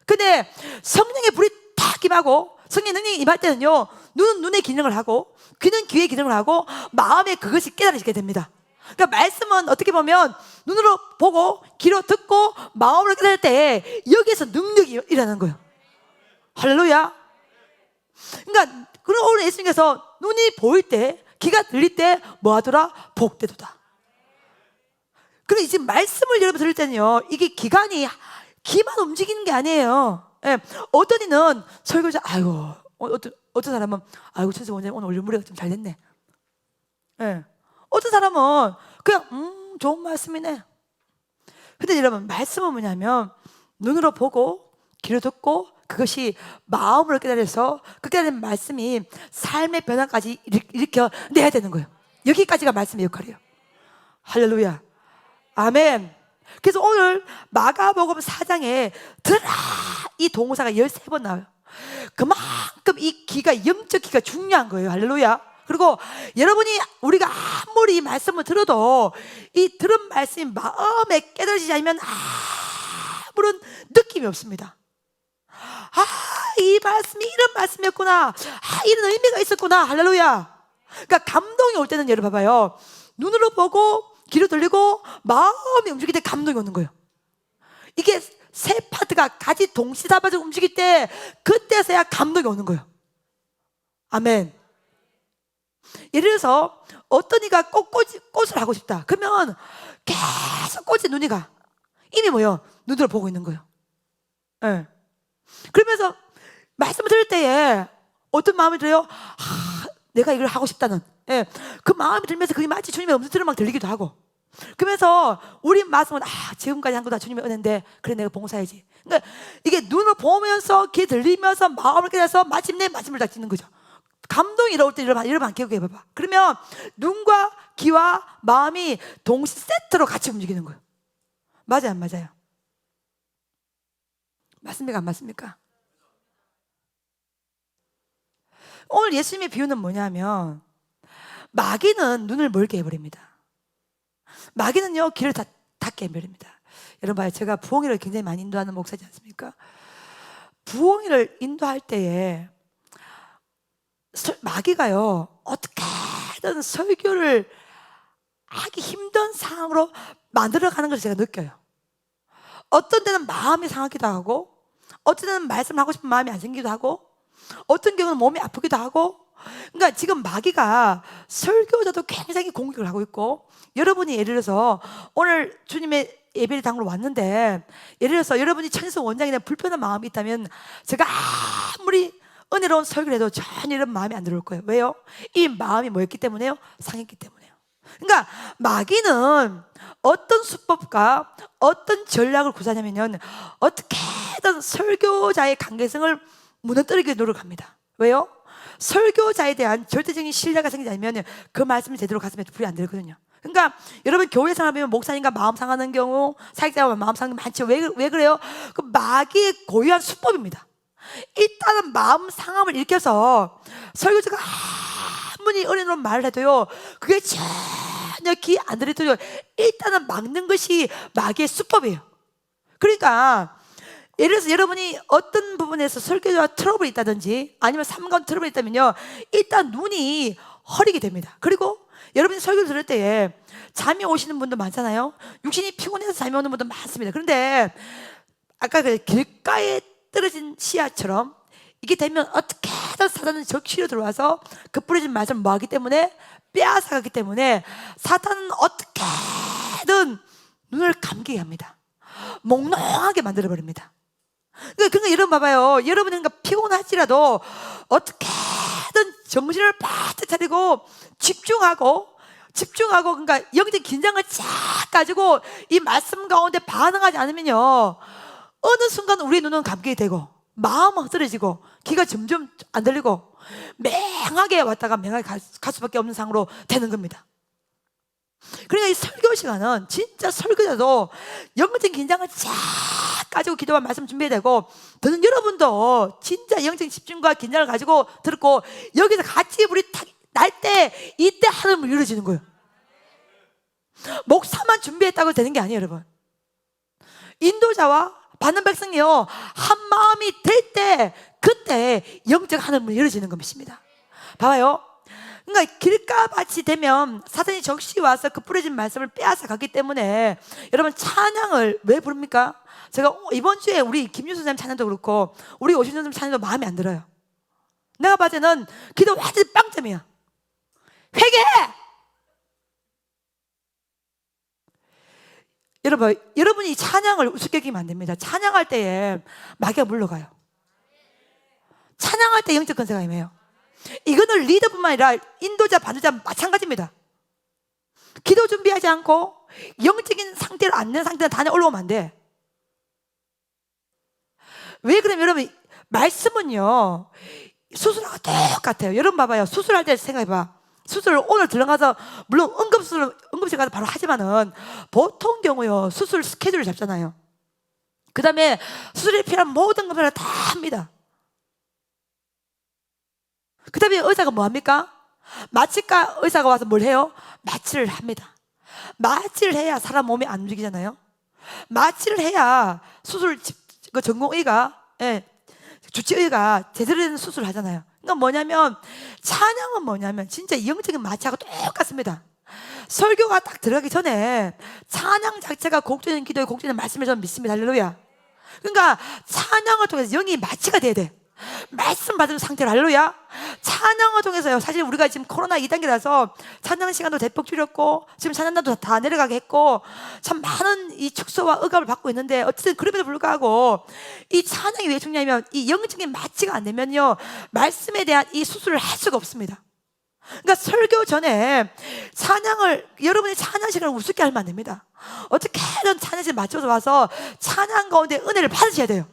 근데 성령의 불이 탁 임하고 성령의 능력이 임할 때는요 눈은 눈의 기능을 하고 귀는 귀의 기능을 하고 마음에 그것이 깨달아지게 됩니다. 그러니까 말씀은 어떻게 보면 눈으로 보고 귀로 듣고 마음으로 깨달을 때 여기에서 능력이 일어나는 거예요. 할렐루야. 그러니까 그런 오늘 예수님께서 눈이 보일 때 귀가 들릴 때 뭐하더라? 복되도다. 그리고 이제 말씀을 여러분 들을 때는요 이게 기관이 귀만 움직이는 게 아니에요. 예. 어떤 이는 설교자 아이고 어떤 사람은 아이고 천수 원장님 오늘 올림물이가 좀 잘 됐네. 예. 어떤 사람은 그냥 좋은 말씀이네. 근데 여러분 말씀은 뭐냐면 눈으로 보고 귀로 듣고 그것이 마음으로 깨달아서 그 깨달은 말씀이 삶의 변화까지 일으켜내야 되는 거예요. 여기까지가 말씀의 역할이에요. 할렐루야. 아멘. 그래서 오늘 마가복음 4장에 들으라 이 동사가 13번 나와요. 그만큼 이 귀가 영적 귀가 중요한 거예요. 할렐루야. 그리고 여러분이 우리가 아무리 이 말씀을 들어도 이 들은 말씀이 마음에 깨달아지지 않으면 아무런 느낌이 없습니다. 이 말씀이 이런 말씀이었구나. 이런 의미가 있었구나. 할렐루야. 그러니까 감동이 올 때는 여러분 봐봐요. 눈으로 보고 귀로 들리고 마음이 움직일 때 감동이 오는 거예요. 이게 세 파트가 같이 동시다발적으로 움직일 때 그때서야 감동이 오는 거예요. 아멘. 예를 들어서 어떤 이가 꽃을 하고 싶다. 그러면 계속 꽃에 눈이 가. 이미 뭐예요? 눈으로 보고 있는 거예요. 네. 그러면서 말씀을 들을 때에 어떤 마음이 들어요? 내가 이걸 하고 싶다는 그 마음이 들면서 그게 마치 주님의 음성처럼 막 들리기도 하고 그러면서 우리 말씀은 지금까지 한 거 다 주님의 은혜인데 그래 내가 봉사해야지. 그러니까 이게 눈을 보면서 귀 들리면서 마음을 깨달아서 마침내 말씀을 딱 짓는 거죠. 감동이 일어올 때 여러분 기억해봐봐. 그러면 눈과 귀와 마음이 동시 세트로 같이 움직이는 거예요. 맞아요 안 맞아요? 맞습니까 안 맞습니까? 오늘 예수님의 비유는 뭐냐면 마귀는 눈을 멀게 해버립니다. 마귀는요 귀를 닫게 해버립니다. 여러분 봐요. 제가 부흥회를 굉장히 많이 인도하는 목사지 않습니까? 부흥회를 인도할 때에 마귀가요 어떻게든 설교를 하기 힘든 상황으로 만들어가는 것을 제가 느껴요. 어떤 때는 마음이 상하기도 하고 어떤 때는 말씀을 하고 싶은 마음이 안 생기기도 하고 어떤 경우는 몸이 아프기도 하고 그러니까 지금 마귀가 설교자도 굉장히 공격을 하고 있고 여러분이 예를 들어서 오늘 주님의 예배를 당으로 왔는데 예를 들어서 여러분이 천수 원장이나 불편한 마음이 있다면 제가 아무리 은혜로운 설교를 해도 전혀 이런 마음이 안 들어올 거예요. 왜요? 이 마음이 뭐였기 때문에요? 상했기 때문에요. 그러니까 마귀는 어떤 수법과 어떤 전략을 구사하냐면요 어떻게든 설교자의 관계성을 무너뜨리게 노력합니다. 왜요? 설교자에 대한 절대적인 신뢰가 생기지 않으면 그 말씀이 제대로 가슴에 불이 안 들거든요. 그러니까 여러분 교회 생활하면 목사님과 마음 상하는 경우 사역자와 마음 상하는 게 많죠. 왜 그래요? 그 마귀의 고유한 수법입니다. 일단은 마음 상함을 일으켜서 설교자가 아무리 은혜로운 말을 해도요 그게 전혀 귀 안 들리도록 일단은 막는 것이 마귀의 수법이에요. 그러니까 예를 들어서 여러분이 어떤 부분에서 설교자와 트러블이 있다든지 아니면 삶 가운데 트러블이 있다면요 일단 눈이 허리게 됩니다. 그리고 여러분이 설교를 들을 때에 잠이 오시는 분도 많잖아요. 육신이 피곤해서 잠이 오는 분도 많습니다. 그런데 아까 그 길가에 떨어진 씨앗처럼 이게 되면 어떻게든 사단은 적시로 들어와서 그 뿌려진 말씀을 뭐하기 때문에 빼앗아가기 때문에 사탄은 어떻게든 눈을 감기게 합니다. 몽롱하게 만들어버립니다. 그러니까 여러분 봐봐요. 여러분이 그러니까 피곤할지라도 어떻게든 정신을 바짝 차리고 집중하고 그러니까 영적 긴장을 쫙 가지고 이 말씀 가운데 반응하지 않으면요 어느 순간 우리의 눈은 감기게 되고 마음은 흐트러지고 귀가 점점 안 들리고 맹하게 왔다가 맹하게 갈 수밖에 없는 상으로 되는 겁니다. 그러니까 이 설교 시간은 진짜 설교자도 영적인 긴장을 쫙 가지고 기도와 말씀 준비해야 되고, 저는 여러분도 진짜 영적인 집중과 긴장을 가지고 들었고, 여기서 같이 우리 날 때 이때 하늘문 열어지는 거예요. 목사만 준비했다고 되는 게 아니에요, 여러분. 인도자와 받는 백성이요, 한 마음이 될 때 그때 영적 하늘문이 열어지는 것입니다. 봐봐요. 그러니까 길가밭이 되면 사탄이 적시 와서 그 뿌려진 말씀을 빼앗아 가기 때문에, 여러분 찬양을 왜 부릅니까? 제가 이번 주에 우리 김윤수 선생님 찬양도 그렇고 우리 오신 선생님 찬양도 마음에 안 들어요. 내가 봤을 때는 기도 완전히 빵점이야. 회개해! 여러분이 찬양을 우습게 여기면 안 됩니다. 찬양할 때에 마귀가 물러가요. 찬양할 때 영적 권세가 임해요. 이거는 리더뿐만 아니라 인도자, 반도자 마찬가지입니다. 기도 준비하지 않고 영적인 상태를 안 된 상태는 단에 올라오면 안 돼. 왜 그러면 여러분, 말씀은요 수술하고 똑같아요. 여러분 봐봐요. 수술할 때 생각해봐. 수술 오늘 들어가서, 물론 응급실 가서 바로 하지만은 보통 경우요 수술 스케줄을 잡잖아요. 그 다음에 수술에 필요한 모든 검사를 다 합니다. 그 다음에 의사가 뭐 합니까? 마취과 의사가 와서 뭘 해요? 마취를 합니다. 마취를 해야 사람 몸이 안 움직이잖아요. 마취를 해야 수술 그 전공의가, 주치의가 제대로 된 수술을 하잖아요. 그러니까 뭐냐면, 찬양은 뭐냐면 진짜 영적인 마취하고 똑같습니다. 설교가 딱 들어가기 전에 찬양 자체가 곡되는 기도의 곡되는 말씀을 저는 믿습니다. 할렐루야. 그러니까 찬양을 통해서 영이 마취가 돼야 돼. 말씀 받은 상태로. 할렐루야. 찬양을 통해서요. 사실 우리가 지금 코로나 2단계라서 찬양 시간도 대폭 줄였고, 지금 찬양단도 다 내려가게 했고, 참 많은 이 축소와 억압을 받고 있는데, 어쨌든 그럼에도 불구하고 이 찬양이 왜 중요하냐면, 이 영적인 마취가 안 되면요 말씀에 대한 이 수술을 할 수가 없습니다. 그러니까 설교 전에 여러분의 찬양 시간을 우습게 하면 안 됩니다. 어떻게든 찬양 시간 맞춰서 와서 찬양 가운데 은혜를 받으셔야 돼요.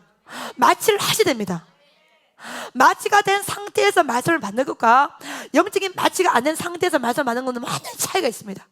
마취를 하셔야 됩니다. 마취가 된 상태에서 말씀을 받는 것과 영적인 마취가 안 된 상태에서 말씀을 받는 것은 완전 차이가 있습니다.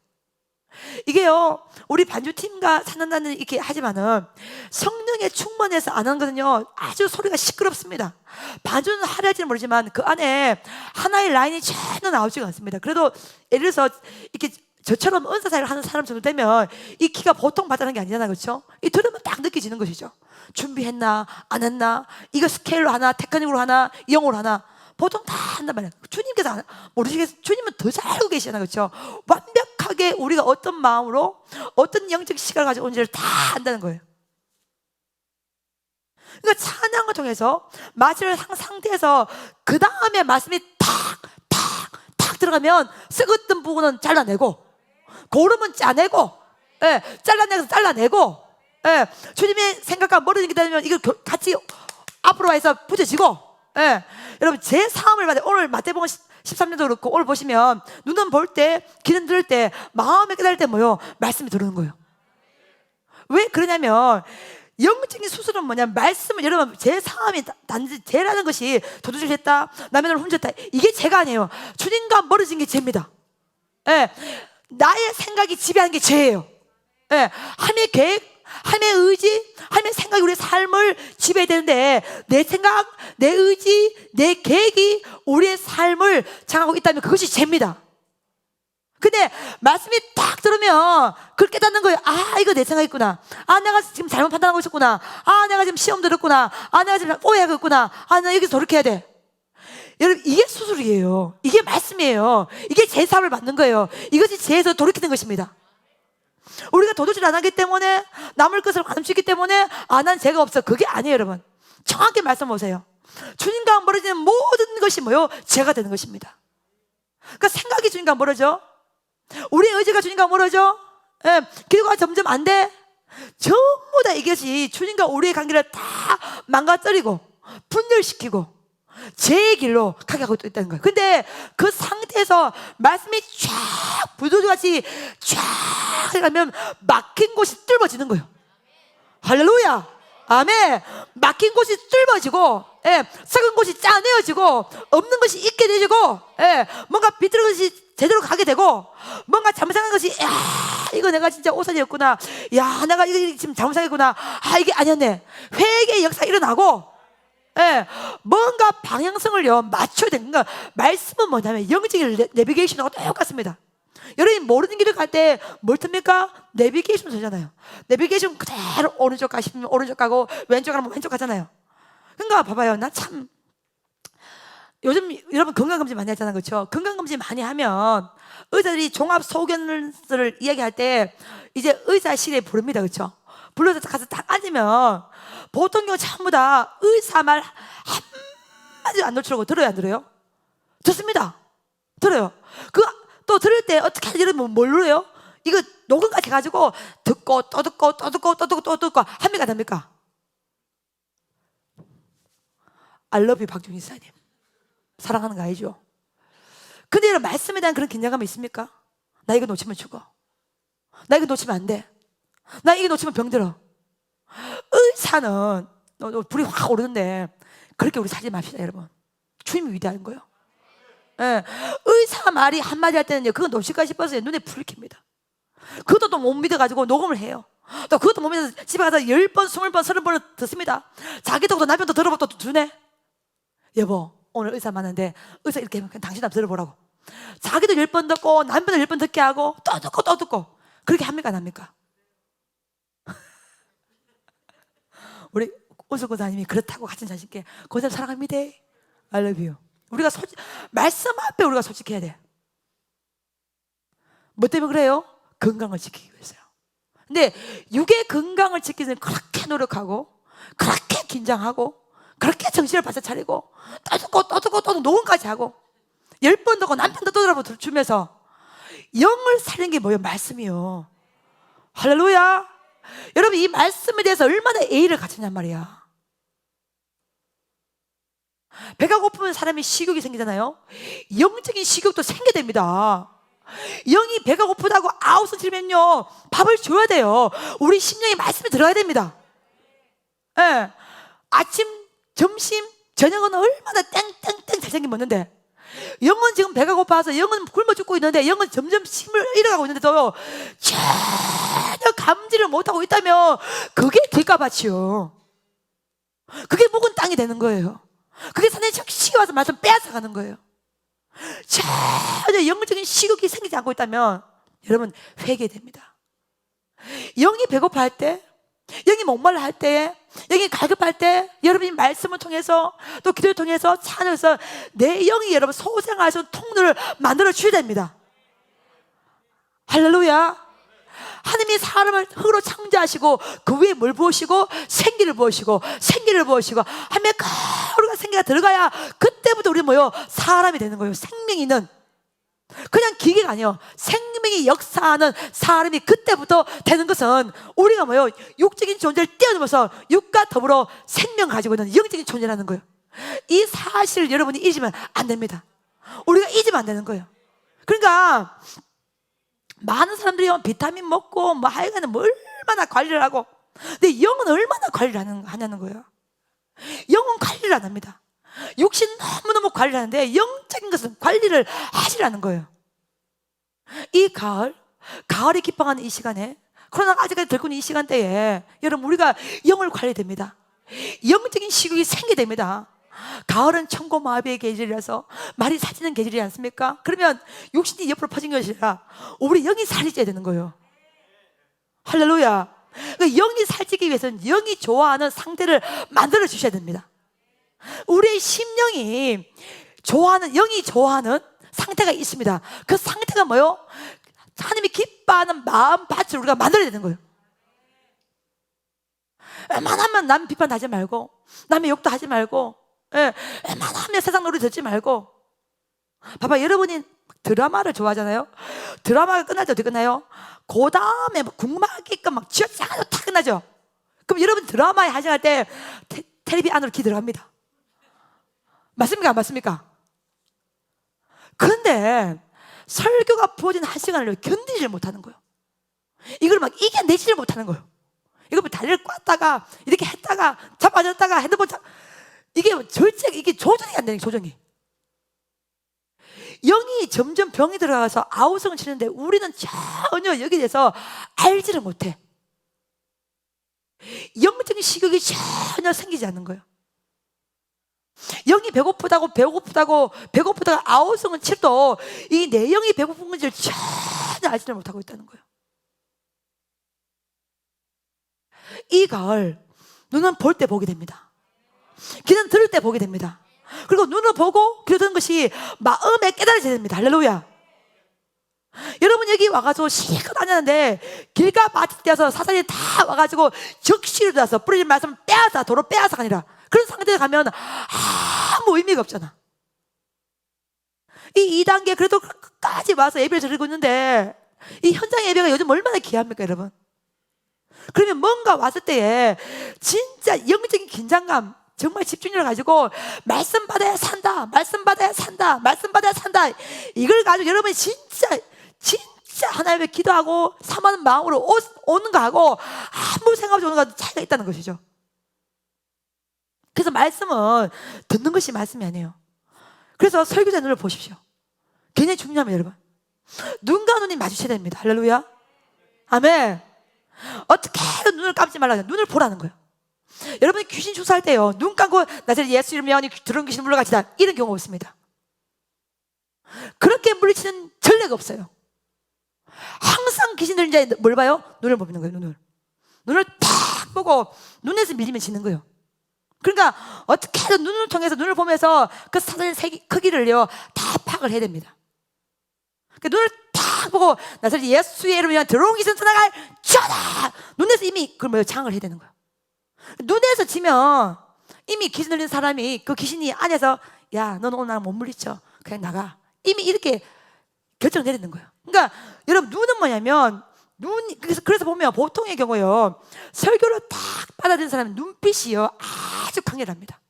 이게요, 우리 반주팀과 찬양단은 이렇게 하지만은 성령의 충만해서 안 하는 거는요 아주 소리가 시끄럽습니다. 반주는 하려지는 모르지만 그 안에 하나의 라인이 전혀 나오지가 않습니다. 그래도 예를 들어서 이렇게 저처럼 은사사를 하는 사람 정도 되면 이 키가 보통 받아는 게 아니잖아요, 그렇죠? 이 들으면 딱 느껴지는 것이죠. 준비했나 안 했나, 이거 스케일로 하나, 테크닉으로 하나, 영어로 하나, 보통 다 한단 말이에요. 주님께서 모르시겠어요? 주님은 더 잘 알고 계시잖아요, 그렇죠? 완벽하게 우리가 어떤 마음으로 어떤 영적 시간을 가지고 온지를 다 안다는 거예요. 그러니까 찬양을 통해서 마취를 한 상태에서 그 다음에 말씀이 탁 들어가면 썩었던 부분은 잘라내고, 고름은 짜내고, 잘라내고, 주님의 생각과 멀어지게 되면 이걸 같이 앞으로 와서 부딪히고, 여러분 제 사함을 받아. 오늘 마태복음 13년도 그렇고, 오늘 보시면 눈은 볼 때, 귀는 들을 때, 마음에 깨달을 때 뭐요? 말씀이 들어오는 거예요. 왜 그러냐면 영적인 수술은 뭐냐면, 말씀은, 여러분 제 사함이 단지 죄라는 것이 도둑질 했다, 남의 훔쳤다, 이게 죄가 아니에요. 주님과 멀어진 게 죄입니다. 나의 생각이 지배하는 게 죄예요. 하나님의 계획, 하나님의 의지, 하나님의 생각이 우리의 삶을 지배해야 되는데, 내 생각, 내 의지, 내 계획이 우리의 삶을 장악하고 있다면 그것이 죄입니다. 근데 말씀이 딱 들으면 그걸 깨닫는 거예요. 아, 이거 내 생각이구나. 아, 내가 지금 잘못 판단하고 있었구나. 아, 내가 지금 시험 들었구나. 아, 내가 지금 오해하고 있구나. 아, 나 여기서 돌이켜야 돼. 여러분, 이게 수술이에요. 이게 말씀이에요. 이게 제 삶을 받는 거예요. 이것이 죄에서 돌이키는 것입니다. 우리가 도둑질 안 하기 때문에, 남을 것을 안 훔치기 때문에, 아, 난 죄가 없어. 그게 아니에요, 여러분. 정확히 말씀 보세요. 주님과 멀어지는 모든 것이 뭐요? 죄가 되는 것입니다. 그러니까 생각이 주님과 멀어져. 우리의 의지가 주님과 멀어져. 기도가 점점 안 돼. 전부 다 이것이 주님과 우리의 관계를 다 망가뜨리고 분열시키고 죄의 길로 가게 하고 있다는 거예요. 근데 그 상태에서 말씀이 쫙 불도저같이 쫙 해가면 막힌 곳이 뚫어지는 거예요. 할렐루야. 아멘. 막힌 곳이 뚫어지고, 썩은 곳이 짜내어지고, 없는 것이 있게 되지고, 뭔가 비틀어진 것이 제대로 가게 되고, 뭔가 잘못한 것이, 야, 이거 내가 진짜 오산이었구나, 야, 내가 이거 지금 잘못했구나, 아, 이게 아니었네. 회개의 역사가 일어나고, 예, 뭔가 방향성을요 맞춰야 되는 거. 말씀은 뭐냐면 영적인 내비게이션하고 똑같습니다. 여러분이 모르는 길을 갈 때 뭘 듭니까? 내비게이션 쓰잖아요. 내비게이션 그대로 오른쪽 가시면 오른쪽 가고 왼쪽 가면 왼쪽 가잖아요. 그러니까 봐봐요. 나 참 요즘 여러분 건강검진 많이 하잖아요, 그렇죠? 건강검진 많이 하면 의사들이 종합 소견을 이야기할 때 이제 의사실에 부릅니다, 그렇죠? 불러서 가서 딱 앉으면 보통 경우 전부 다 의사 말 한마디 안 놓치려고 들어요, 안 들어요? 듣습니다. 들어요. 그 또 들을 때 어떻게 하지? 이러면 뭘 눌러요? 이거 녹음까지 해가지고 듣고 또 듣고 또 듣고 또 듣고 또 듣고 합니까, 안 합니까? I love you 박준희 사님, 사랑하는 거 알죠? 근데 이런 말씀에 대한 그런 긴장감이 있습니까? 나 이거 놓치면 죽어, 나 이거 놓치면 안 돼, 나 이거 놓치면 병들어. 의사는 불이 확 오르는데 그렇게 우리 살지 맙시다, 여러분. 주님이 위대한 거예요. 예. 의사 말이 한마디 할 때는요, 그건 놓칠까 싶어서 눈에 불이 켭니다. 그것도 또 못 믿어가지고 녹음을 해요. 또 그것도 못 믿어서 집에 가서 10번, 20번, 30번을 듣습니다. 자기도 남편도 들어보고 또 주네. 여보, 오늘 의사 만났는데 의사 이렇게 하면 당신 한번 들어보라고. 자기도 10번 듣고 남편도 10번 듣게 하고 또 듣고 또 듣고. 그렇게 합니까, 안 합니까? 우리 오석 권사님이 그렇다고 같은 자신께 권사님 사랑합니다, I love you. 우리가 말씀 앞에 우리가 솔직해야 돼. 뭐 때문에 그래요? 건강을 지키기 위해서요. 근데 육의 건강을 지키기 위해서 그렇게 노력하고 그렇게 긴장하고 그렇게 정신을 바짝 차리고 또 듣고 또 듣고 또 녹음까지 하고 10번 듣고 남편도 떠들어보고 주면서 영을 살린 게 뭐예요? 말씀이요. 할렐루야. 여러분, 이 말씀에 대해서 얼마나 예의를 갖췄냔 말이야. 배가 고프면 사람이 식욕이 생기잖아요. 영적인 식욕도 생겨야 됩니다. 영이 배가 고프다고 아우성 치면요, 밥을 줘야 돼요. 우리 심령이 말씀에 들어야 됩니다. 예. 아침, 점심, 저녁은 얼마나 땡땡땡 잘생긴 먹는데 영은 지금 배가 고파서 영은 굶어 죽고 있는데 영은 점점 힘을 잃어가고 있는데도 전혀 감지를 못하고 있다면 그게 길가밭이요. 그게 묵은 땅이 되는 거예요. 그게 사내의 적시가 와서 말씀 빼앗아가는 거예요. 전혀 영적인 식욕이 생기지 않고 있다면 여러분 회개됩니다. 영이 배고파할 때, 영이 목말라 할 때, 영이 갈급할 때 여러분이 말씀을 통해서 또 기도를 통해서 찬양해서 내 영이 여러분 소생할 수 있는 통로를 만들어 주셔야 됩니다. 할렐루야. 하나님이 사람을 흙으로 창조하시고 그 위에 물 부으시고 생기를 부으시고 생기를 부으시고 하면 우리가 생기가 들어가야 그때부터 우리 뭐요? 사람이 되는 거예요. 생명이 있는, 그냥 기계가 아니에요. 생명이 역사하는 사람이 그때부터 되는 것은 우리가 뭐요? 육적인 존재를 뛰어넘어서 육과 더불어 생명 가지고 있는 영적인 존재라는 거예요. 이 사실을 여러분이 잊으면 안 됩니다. 우리가 잊으면 안 되는 거예요. 그러니까 많은 사람들이 비타민 먹고 뭐 하여간에 뭐 얼마나 관리를 하고, 근데 영은 얼마나 관리를 하냐는 거예요. 영은 관리를 안 합니다. 육신 너무너무 관리를 하는데 영적인 것은 관리를 하시라는 거예요. 이 가을이 기뻐하는 이 시간에, 코로나가 아직까지 들고 있는 이 시간대에 여러분 우리가 영을 관리됩니다. 영적인 식욕이 생기게 됩니다. 가을은 천고마비의 계절이라서 말이 살찌는 계절이지 않습니까? 그러면 육신이 옆으로 퍼진 것이 아니라 우리 영이 살찌어야 되는 거예요. 할렐루야. 그러니까 영이 살찌기 위해서는 영이 좋아하는 상태를 만들어 주셔야 됩니다. 우리의 심령이 좋아하는, 영이 좋아하는 상태가 있습니다. 그 상태가 뭐요? 하나님이 기뻐하는 마음밭을 우리가 만들어야 되는 거예요. 웬만하면 남 비판 하지 말고 남의 욕도 하지 말고, 웬만하면 세상 놀이 듣지 말고. 봐봐, 여러분이 드라마를 좋아하잖아요. 드라마가 끝날 때 어떻게 끝나요? 그 다음에 궁금하게끔 막 쥐어짜서 다 끝나죠. 그럼 여러분 드라마에 하시할 때 텔레비 안으로 기 들어갑니다. 맞습니까? 안 맞습니까? 그런데 설교가 부어진 한 시간을 견디질 못하는 거예요. 이걸 막 이겨내지를 못하는 거예요. 이거 뭐 다리를 꽈다가 이렇게 했다가 자빠졌다가 핸드폰 이게 절제, 이게 조정이 안 되는 거예요. 조정이. 영이 점점 병이 들어가서 아우성을 치는데 우리는 전혀 여기에 대해서 알지를 못해. 영적인 식욕이 전혀 생기지 않는 거예요. 영이 배고프다고 아우성을 쳐도 이 내 영이 배고픈 건지를 전혀 알지를 못하고 있다는 거예요. 이 가을 눈은 볼 때 보게 됩니다. 귀는 들을 때 보게 됩니다. 그리고 눈으로 보고 귀로 듣는 것이 마음에 깨달아져야 됩니다. 할렐루야. 여러분 여기 와가지고 실컷 다녔는데 길가 마치 뛰어서 사단이 다 와가지고 적시로 들어서 뿌려진 말씀을 빼앗아 도로 빼앗아가 아니라 그런 상태에 가면 아무 의미가 없잖아. 이 2단계 그래도 끝까지 와서 예배를 드리고 있는데 이 현장 예배가 요즘 얼마나 귀합니까 여러분? 그러면 뭔가 왔을 때에 진짜 영적인 긴장감, 정말 집중력을 가지고 말씀 받아야 산다, 말씀 받아야 산다, 말씀 받아야 산다, 이걸 가지고 여러분이 진짜 하나님께 기도하고 사모하는 마음으로 오는 거하고 아무 생각 없이 오는 거하고 차이가 있다는 것이죠. 그래서 말씀은 듣는 것이 말씀이 아니에요. 그래서 설교자 눈을 보십시오. 굉장히 중요합니다 여러분. 눈과 눈이 마주쳐야 됩니다. 할렐루야. 아멘. 어떻게든 눈을 감지 말라고 해요. 눈을 보라는 거예요. 여러분이 귀신 주사할 때요, 눈 감고 나중에 예수 이름 명하니 들어온 귀신 물러가시다, 이런 경우가 없습니다. 그렇게 물리치는 전례가 없어요. 항상 귀신들 이제 뭘 봐요? 눈을 보는 거예요. 눈을 딱 보고 눈에서 밀리면 지는 거예요. 그러니까 어떻게든 눈을 통해서 눈을 보면서 그 사단의 크기를요 다 파악을 해야 됩니다. 그 눈을 딱 보고 나중에 예수의 이름으로 들어온 귀신 떠나갈 쩌다, 눈에서 이미 그걸 장을 해야 되는 거예요. 눈에서 지면 이미 귀신 들린 사람이 그 귀신이 안에서 야, 넌 오늘 못 물리쳐, 그냥 나가, 이미 이렇게 결정을 내리는 거예요. 그러니까 여러분 눈은 뭐냐면 눈이 그래서 보면 보통의 경우요 설교를 딱 받아들인 사람은 눈빛이요 아주 강렬합니다.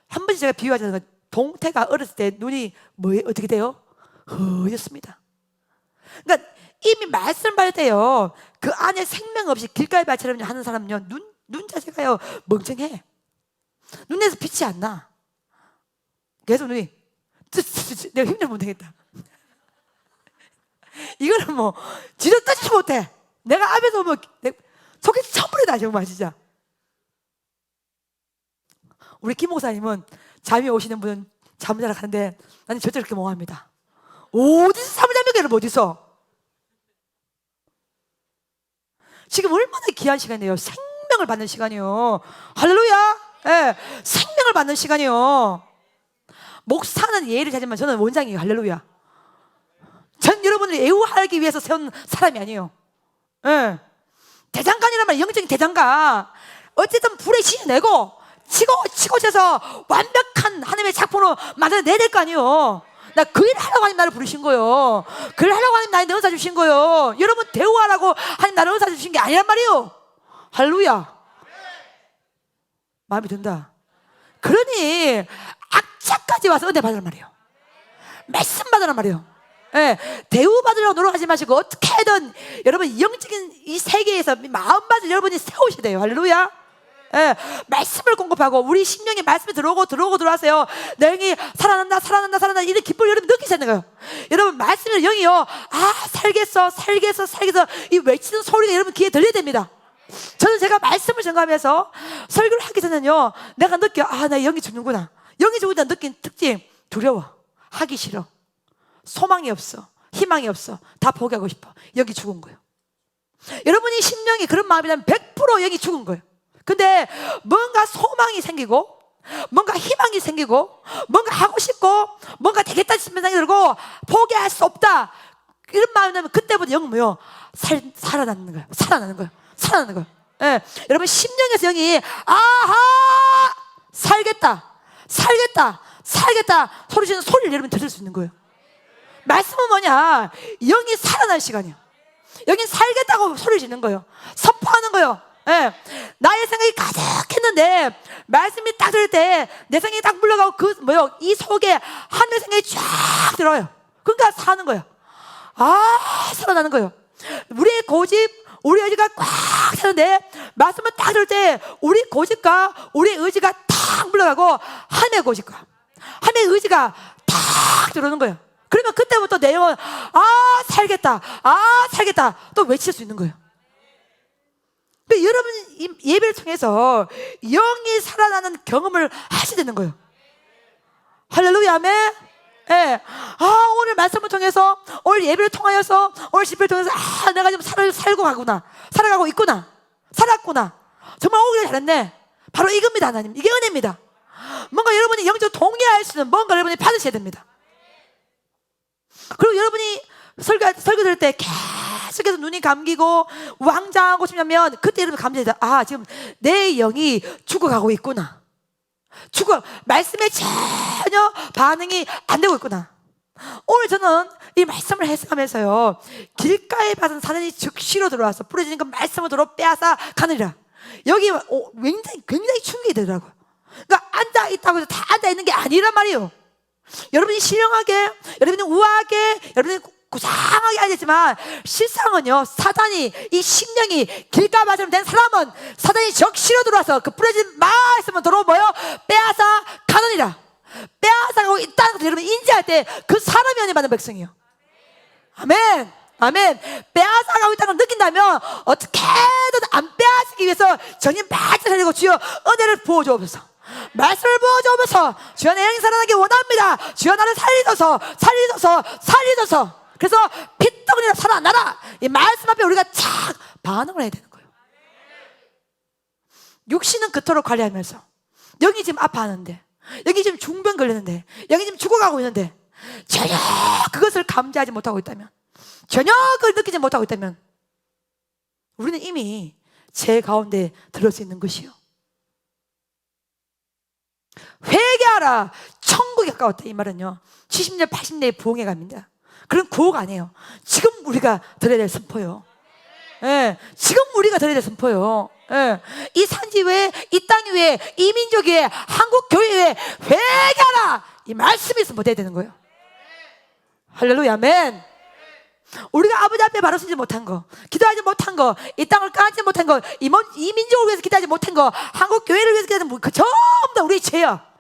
한 번씩 제가 비유하자면 동태가 어렸을 때 눈이 어떻게 돼요? 허였습니다. 그러니까 이미 말씀 받을 때요 그 안에 생명 없이 길가에바처럼 하는 사람은요 눈 자체가요 멍청해. 눈에서 빛이 안 나. 계속 눈이 내가 힘들면 못 되겠다. 이거는 뭐 지도 떠지지 못해. 내가 앞에서 오면 속이 천불이다 정말 진짜. 우리 김 목사님은 잠이 오시는 분은 잠을 자러 가는데 나는 절대 그렇게 못 합니다. 어디서 잠을 잡니까 여러분? 어디서? 지금 얼마나 귀한 시간이에요. 생명을 받는 시간이요. 할렐루야. 예, 생명을 받는 시간이요. 목사는 예의를 찾지만 저는 원장이에요. 할렐루야. 전 여러분을 애우하기 위해서 세운 사람이 아니에요. 예. 대장간이란 말, 영적인 대장간. 어쨌든 불에 지내고 치고 쳐서 완벽한 하나님의 작품으로 만들어내야 될 거 아니에요. 나 그 일 하라고 하나님 나를 부르신 거예요. 그 일 하라고 하나님 나를 은사 주신 거예요. 여러분 대우하라고 하나님 나를 은사 주신 게 아니란 말이에요. 할렐루야. 마음이 든다. 그러니 악착까지 와서 은혜 받으란 말이에요. 말씀 받으란 말이에요. 예, 대우받으려고 노력하지 마시고 어떻게든 여러분 영적인 이 세계에서 마음밭을 여러분이 세우셔야 돼요. 할렐루야. 예, 말씀을 공급하고 우리 심령에 말씀이 들어오세요. 내 영이 살아난다 이런 기쁨을 여러분 느끼셔야 되는 거예요. 여러분 말씀을 영이요 살겠어 이 외치는 소리가 여러분 귀에 들려야 됩니다. 저는 제가 말씀을 전가하면서 설교를 하기 전에는요 내가 느껴 나 영이 죽는구나. 영이 죽는다 느낀 특징, 두려워, 하기 싫어, 소망이 없어, 희망이 없어, 다 포기하고 싶어. 여기 죽은 거예요. 여러분이 심령이 그런 마음이라면 100% 여기 죽은 거예요. 근데 뭔가 소망이 생기고 뭔가 희망이 생기고 뭔가 하고 싶고 뭔가 되겠다 싶은 생각이 들고 포기할 수 없다 이런 마음이 나면 그때부터 영은 뭐요? 살아나는 거예요. 예. 여러분 심령에서 영이 살겠다 소리치는 소리를 여러분 들을 수 있는 거예요. 말씀은 뭐냐? 영이 살아날 시간이에요. 영이 살겠다고 소리 지는 거예요. 선포하는 거예요. 예. 나의 생각이 가득했는데 말씀이 딱 들을 때 내 생각이 딱 물러가고 이 속에 하늘의 생각이 쫙 들어요. 그러니까 사는 거예요. 살아나는 거예요. 우리의 고집, 우리 의지가 꽉 차는데 말씀을 딱 들을 때 우리 고집과 우리 의지가 딱 물러가고 하늘의 고집과 하나님의 의지가 탁 들어오는 거예요. 그러면 그때부터 내 영은 살겠다, 살겠다 또 외칠 수 있는 거예요. 여러분 예배를 통해서 영이 살아나는 경험을 하시게 되는 거예요. 할렐루야, 아멘. 예. 오늘 말씀을 통해서, 오늘 예배를 통하여서, 오늘 집회를 통해서 내가 지금 살고 가구나, 살아가고 있구나, 살았구나, 정말 오기를 잘했네. 바로 이겁니다. 하나님, 이게 은혜입니다. 뭔가 여러분이 영적으로 동의할 수 있는 뭔가 여러분이 받으셔야 됩니다. 그리고 여러분이 설교 들을 때 계속해서 눈이 감기고 왕장하고 싶냐면 그때 여러분 감지해야 지금 내 영이 죽어가고 있구나, 말씀에 전혀 반응이 안 되고 있구나. 오늘 저는 이 말씀을 해석하면서요, 길가에 받은 사단이 즉시로 들어와서 부러지는 그 말씀을 들어 빼앗아 가느니라. 여기 굉장히 충격이 되더라고요. 그러니까 앉아있다고 해서 다 앉아있는 게 아니란 말이에요. 여러분이 신령하게, 여러분이 우아하게, 여러분이 고상하게 앉았지만 실상은요, 사단이, 이 심령이 길가마처럼 된 사람은 사단이 적시로 들어와서 그 부러진 말씀을 들어 빼앗아 가느니라. 빼앗아가고 있다는 것을 여러분 인지할 때 그 사람이 은혜 받는 백성이에요. 아멘, 아멘. 빼앗아가고 있다는 걸 느낀다면 어떻게든 안 빼앗기기 위해서 정신 바짝 차리고 주여 은혜를 부어주옵소서, 말씀을 부어주옵소서. 주여 내 영이 살아나기 원합니다. 주여 나를 살리소서. 그래서 피떡이라 살아나라. 이 말씀 앞에 우리가 착 반응을 해야 되는 거예요. 육신은 그토록 관리하면서 영이 지금 아파하는데, 여기 지금 중병 걸렸는데, 여기 지금 죽어가고 있는데 전혀 그것을 감지하지 못하고 있다면, 전혀 그걸 느끼지 못하고 있다면 우리는 이미 죄 가운데 들을 수 있는 것이요. 회개하라, 천국이 가까웠다. 이 말은요 70년 80년의 부흥회 갑니다. 그런 구호가 아니에요. 지금 우리가 들어야 될 선포요. 예, 지금 우리가 들어야 될 선포요. 예, 이 산지 외에, 이 땅 위에, 이 민족 위에, 한국 교회 위에 회개하라, 이 말씀이 선포돼야 되는 거예요. 할렐루야, 아멘. 우리가 아버지 앞에 바로 서지 못한 거, 기도하지 못한 거, 이 땅을 까지 못한 거, 이 민족을 위해서 기도하지 못한 거, 한국 교회를 위해서 기도하지 못한 거, 전부 다 우리의 죄야.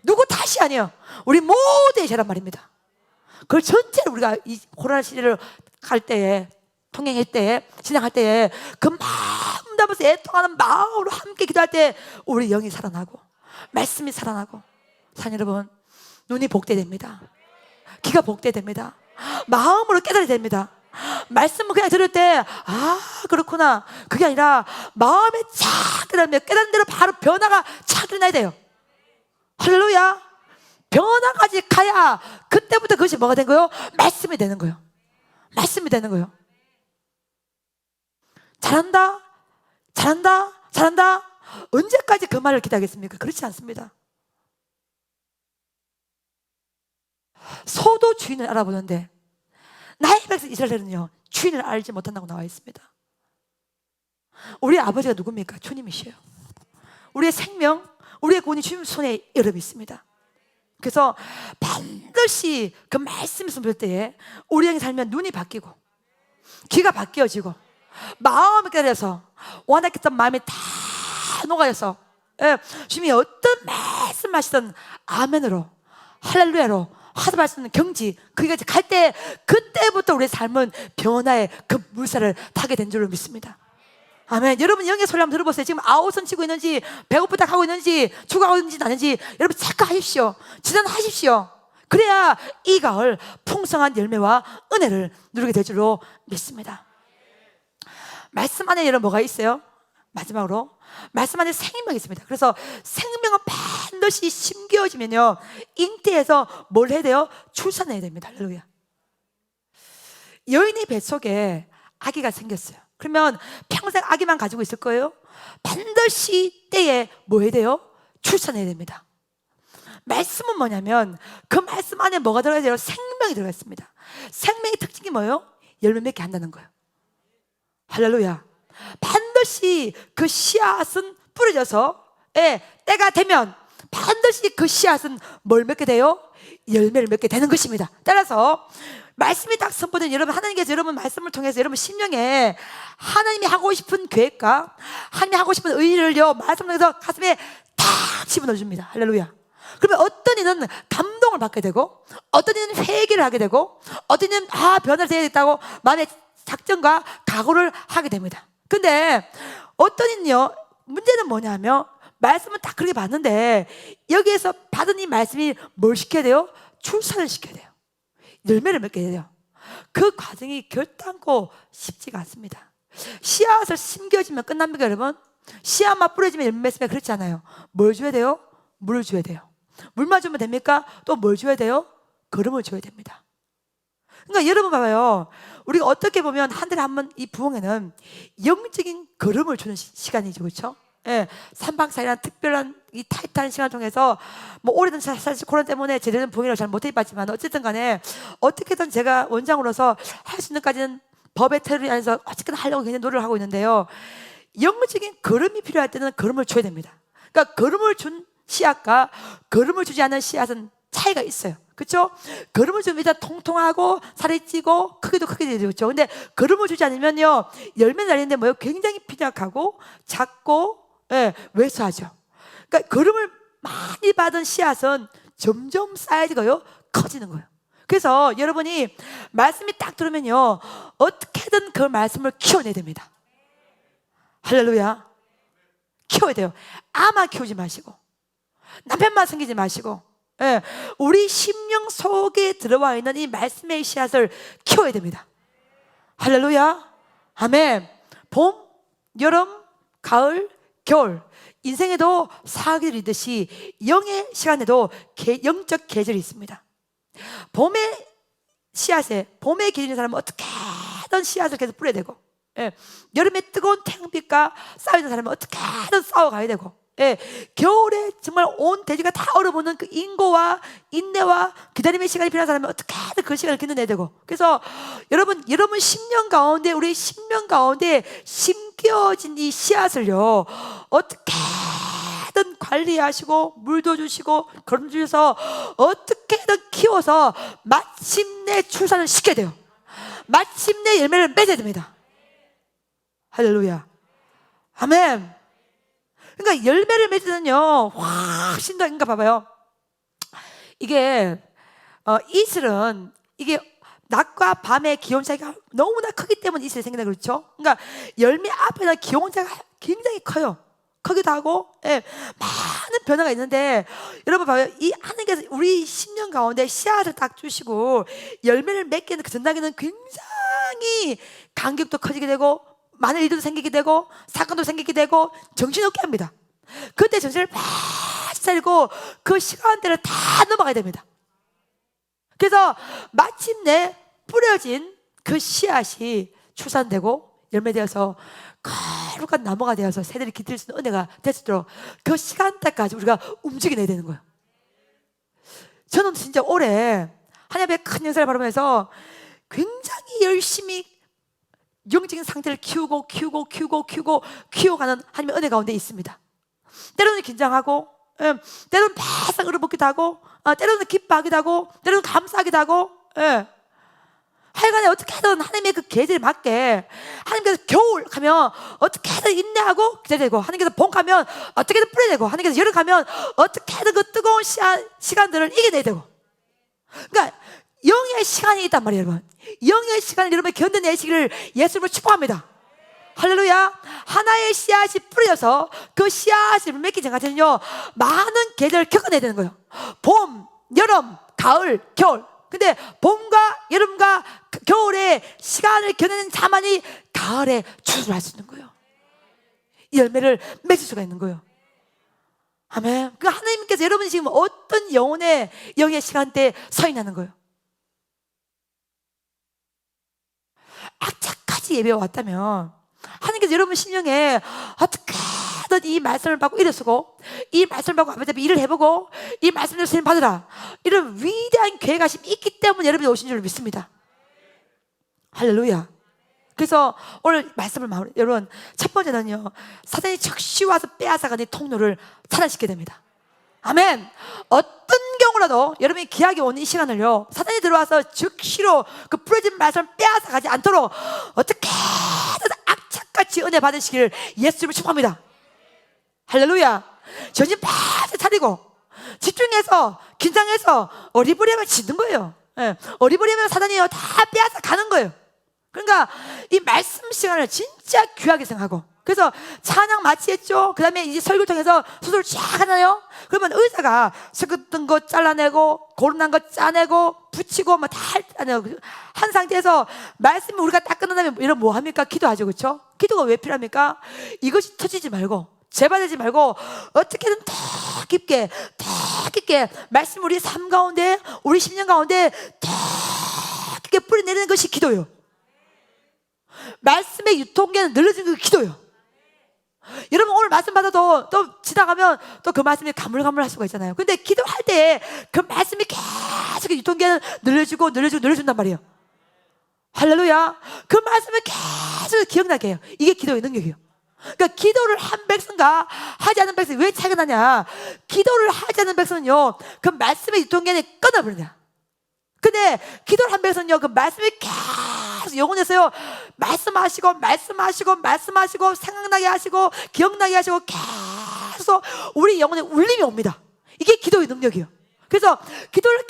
누구 탓이 아니에요. 우리 모두의 죄란 말입니다. 그걸 전체를 우리가 이 코로나 시대를 갈 때에, 통행할 때에, 진행할 때에 그 마음 담아서 애통하는 마음으로 함께 기도할 때 우리 영이 살아나고 말씀이 살아나고, 사랑 여러분, 눈이 복되됩니다. 귀가 복되됩니다. 마음으로 깨달아야 됩니다. 말씀을 그냥 들을 때 그렇구나, 그게 아니라 마음에 착 깨닫는 대로 바로 변화가 착 일어나야 돼요. 할렐루야. 변화까지 가야 그때부터 그것이 뭐가 된 거예요? 말씀이 되는 거예요. 말씀이 되는 거예요. 잘한다, 언제까지 그 말을 기다리겠습니까? 그렇지 않습니다. 소도 주인을 알아보는데 나의 백성 이스라엘은요 주인을 알지 못한다고 나와 있습니다. 우리 아버지가 누굽니까? 주님이시에요. 우리의 생명, 우리의 구원이 주님 손에 여러 있습니다. 그래서 반드시 그 말씀이 선포될 때에 우리 영이 살면 눈이 바뀌고 귀가 바뀌어지고 마음이 깨달아서 원하겠던 마음이 다 녹아져서 주님이 어떤 말씀하시던 아멘으로, 할렐루야로 하도할 수 있는 경지, 거기까지 갈 때 그때부터 우리의 삶은 변화의 그 물살을 타게 된 줄로 믿습니다. 아멘. 여러분 영의 소리 한번 들어보세요. 지금 아우성 치고 있는지, 배고프다 하고 있는지, 죽어가고 있는지 나는지 여러분 체크하십시오. 지단하십시오. 그래야 이 가을 풍성한 열매와 은혜를 누리게 될 줄로 믿습니다. 말씀 안에 여러분 뭐가 있어요? 마지막으로 말씀 안에 생명이 있습니다. 그래서 생명은 반드시 심겨지면요 잉태해서 뭘 해야 돼요? 출산해야 됩니다. 할렐루야. 여인의 뱃속에 아기가 생겼어요. 그러면 평생 아기만 가지고 있을 거예요? 반드시 때에 뭐 해야 돼요? 출산해야 됩니다. 말씀은 뭐냐면 그 말씀 안에 뭐가 들어가야 돼요? 생명이 들어가 있습니다. 생명의 특징이 뭐예요? 열매 맺게 한다는 거예요. 할렐루야. 반드시 그 씨앗은 뿌려져서 때가 되면 반드시 그 씨앗은 뭘 맺게 돼요? 열매를 맺게 되는 것입니다. 따라서 말씀이 딱 선포된 여러분, 하나님께서 여러분 말씀을 통해서 여러분 심령에 하나님이 하고 싶은 계획과 하나님이 하고 싶은 의의를요 말씀을 통해서 가슴에 탁 집어넣어줍니다. 할렐루야. 그러면 어떤 어떤 이는 감동을 받게 되고, 어떤 이는 회개를 하게 되고, 어떤 이는 변화를 해야겠다고 마음의 작정과 각오를 하게 됩니다. 근데 어떤 이는요, 문제는 뭐냐면 말씀은 딱 그렇게 받는데 여기에서 받은 이 말씀이 뭘 시켜야 돼요? 출산을 시켜야 돼요. 열매를 맺게 돼요. 그 과정이 결단코 쉽지가 않습니다. 씨앗을 심겨지면 끝납니까, 여러분? 씨앗만 뿌려지면 열매 맺으면 그렇지 않아요. 뭘 줘야 돼요? 물을 줘야 돼요. 물만 주면 됩니까? 또 뭘 줘야 돼요? 걸음을 줘야 됩니다. 그러니까 여러분 봐봐요. 우리가 어떻게 보면 한 달에 한 번 이 부흥회는 영적인 걸음을 주는 시간이죠, 그렇죠? 예, 3박 4일한 특별한 이 타이트한 시간을 통해서 뭐 올해는 사실 코로나 때문에 제대로 된 부흥회를 잘 못해봤지만 어쨌든 간에 어떻게든 제가 원장으로서 할 수 있는까지는 법의 틀을 안에서 어쨌든 하려고 굉장히 노력을 하고 있는데요. 영적인 걸음이 필요할 때는 걸음을 줘야 됩니다. 그러니까 걸음을 준 씨앗과 걸음을 주지 않은 씨앗은 차이가 있어요. 그렇죠? 걸음을 주면 일단 통통하고 살이 찌고 크기도 크게 되죠. 그렇죠? 근데 걸음을 주지 않으면요, 열매 날리는데 뭐요? 굉장히 빈약하고 작고, 예, 왜소하죠. 그러니까 걸음을 많이 받은 씨앗은 점점 사이즈가요 커지는 거예요. 그래서 여러분이 말씀이 딱 들으면요, 어떻게든 그 말씀을 키워내야 됩니다. 할렐루야. 키워야 돼요. 아마 키우지 마시고 남편만 섬기지 마시고, 예, 우리 심령 속에 들어와 있는 이 말씀의 씨앗을 키워야 됩니다. 할렐루야. 아멘. 봄, 여름, 가을, 겨울, 인생에도 사계절이 있듯이 영의 시간에도 영적 계절이 있습니다. 봄의 씨앗에, 봄에 기르는 사람은 어떻게든 씨앗을 계속 뿌려야 되고, 예, 여름에 뜨거운 태양빛과 싸우는 사람은 어떻게든 싸워가야 되고, 예, 겨울에 정말 온 대지가 다 얼어붙는 그 인고와 인내와 기다림의 시간이 필요한 사람은 어떻게든 그 시간을 견뎌내야 되고. 그래서 여러분 심령 가운데, 우리 심령 가운데 심겨진 이 씨앗을요, 어떻게든 관리하시고 물도 주시고 걸음 주셔서 어떻게든 키워서 마침내 출산을 시켜야 돼요. 마침내 열매를 맺어야 됩니다. 할렐루야. 아멘. 그러니까 열매를 맺으면요, 훨씬 더, 그러니까 봐봐요. 이게 이슬은 이게 낮과 밤의 기온 차이가 너무나 크기 때문에 이슬이 생긴다, 그렇죠? 그러니까 열매 앞에는 기온 차이가 굉장히 커요. 크기도 하고, 예, 많은 변화가 있는데, 여러분 봐요. 이 하나님께서 우리 심령 가운데 씨앗을 딱 주시고 열매를 맺게 하는 그 전당에는 굉장히 간격도 커지게 되고 많은 일도 생기게 되고 사건도 생기게 되고 정신없게 합니다. 그때 정신을 팍 차리고 그 시간대를 다 넘어가야 됩니다. 그래서 마침내 뿌려진 그 씨앗이 출산되고 열매되어서 거룩한 나무가 되어서 새들이 깃들 수 있는 은혜가 될 수 있도록 그 시간대까지 우리가 움직여내야 되는 거예요. 저는 진짜 올해 하나님의 큰 역사를 바라보면서 굉장히 열심히 영적인 상태를 키워가는 하나님의 은혜 가운데 있습니다. 때로는 긴장하고, 때로는 바싹 얼어붙기도 하고, 때로는 기뻐하기도 하고, 때로는 감사하기도 하고, 하여간에 어떻게든 하나님의 그 계절에 맞게, 하나님께서 겨울 가면 어떻게든 인내하고 기다리고, 하나님께서 봄 가면 어떻게든 뿌려내고, 하나님께서 여름 가면 어떻게든 그 뜨거운 시간들을 이겨내야 되고. 그러니까 영의 시간이 있단 말이에요, 여러분. 영의 시간을 여러분이 견뎌내시기를 예수님을 축복합니다. 할렐루야. 하나의 씨앗이 뿌려져서 그 씨앗을 맺기 전까지는요, 많은 계절을 겪어내야 되는 거예요. 봄, 여름, 가을, 겨울. 근데 봄과 여름과 겨울에 시간을 견뎌낸 자만이 가을에 추수할 수 있는 거예요. 열매를 맺을 수가 있는 거예요. 아멘. 그 하나님께서 여러분이 지금 어떤 영혼의 시간대에 서 있냐는 거예요. 악착같이 예배해 왔다면 하나님께서 여러분 심령에 어떻게든 이 말씀을 받고 일어서고, 이 말씀을 받고 아버지 앞에 일을 해보고, 이 말씀을 쓰임 받으라, 이런 위대한 계획하심이 있기 때문에 여러분이 오신 줄 믿습니다. 할렐루야. 그래서 오늘 말씀을 마무리, 여러분 첫 번째는요, 사단이 즉시 와서 빼앗아가는 통로를 차단시켜야 됩니다. 아멘. 어떤 경우라도 여러분이 귀하게 오는 이 시간을요, 사단이 들어와서 즉시로 그 부러진 말씀을 빼앗아가지 않도록 어떻게든 악착같이 은혜 받으시기를 예수님을 축복합니다. 할렐루야. 정신 바짝 차리고 집중해서 긴장해서 어리부리하면 지는 거예요. 예, 어리부리하면 사단이요 다 빼앗아 가는 거예요. 그러니까 이 말씀 시간을 진짜 귀하게 생각하고, 그래서 찬양 마치했죠. 그 다음에 이제 설교 통해서 수술 쫙 하나요. 그러면 의사가 섞었던 거 잘라내고 고른한 거 짜내고 붙이고 뭐 다 한 상태에서 말씀을 우리가 딱 끝나면 이런 뭐 합니까? 기도하죠. 그렇죠? 기도가 왜 필요합니까? 이것이 터지지 말고 재발되지 말고 어떻게든 더 깊게 말씀 우리 삶 가운데 우리 10년 가운데 더 깊게 뿌리내리는 것이 기도예요. 말씀의 유통기한을 늘려주는 게 기도예요. 여러분 오늘 말씀 받아도 또 지나가면 또 그 말씀이 가물가물할 수가 있잖아요. 근데 기도할 때 그 말씀이 계속 유통기한을 늘려준단 말이에요. 할렐루야. 그 말씀을 계속 기억나게 해요. 이게 기도의 능력이에요. 그러니까 기도를 한 백성과 하지 않은 백성이 왜 차이가 나냐? 기도를 하지 않은 백성은요 그 말씀의 유통기한이 끊어버린다. 근데 기도를 한 백성은요 그 말씀이 계속 영혼에서요 말씀하시고 생각나게 하시고 기억나게 하시고 계속 우리 영혼에 울림이 옵니다. 이게 기도의 능력이에요. 그래서 기도를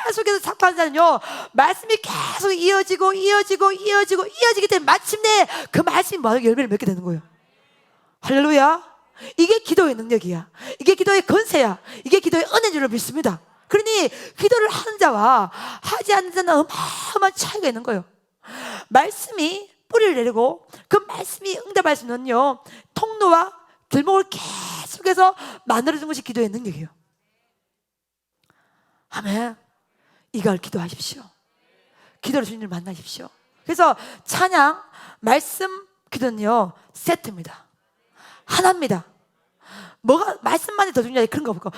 계속해서 사모하는 자는요 말씀이 계속 이어지기 때문에 마침내 그 말씀이 열매를 맺게 되는 거예요. 할렐루야. 이게 기도의 능력이야. 이게 기도의 권세야. 이게 기도의 은혜인 줄로 믿습니다. 그러니 기도를 하는 자와 하지 않는 자는 어마어마한 차이가 있는 거예요. 말씀이 뿌리를 내리고 그 말씀이 응답할 수 있는요 통로와 길목을 계속해서 만들어준 것이 기도의 능력이에요. 아멘. 이걸 기도하십시오. 기도로 주님을 만나십시오. 그래서 찬양, 말씀, 기도는요 세트입니다. 하나입니다. 뭐가 말씀만이 더 중요해 그런 거 없고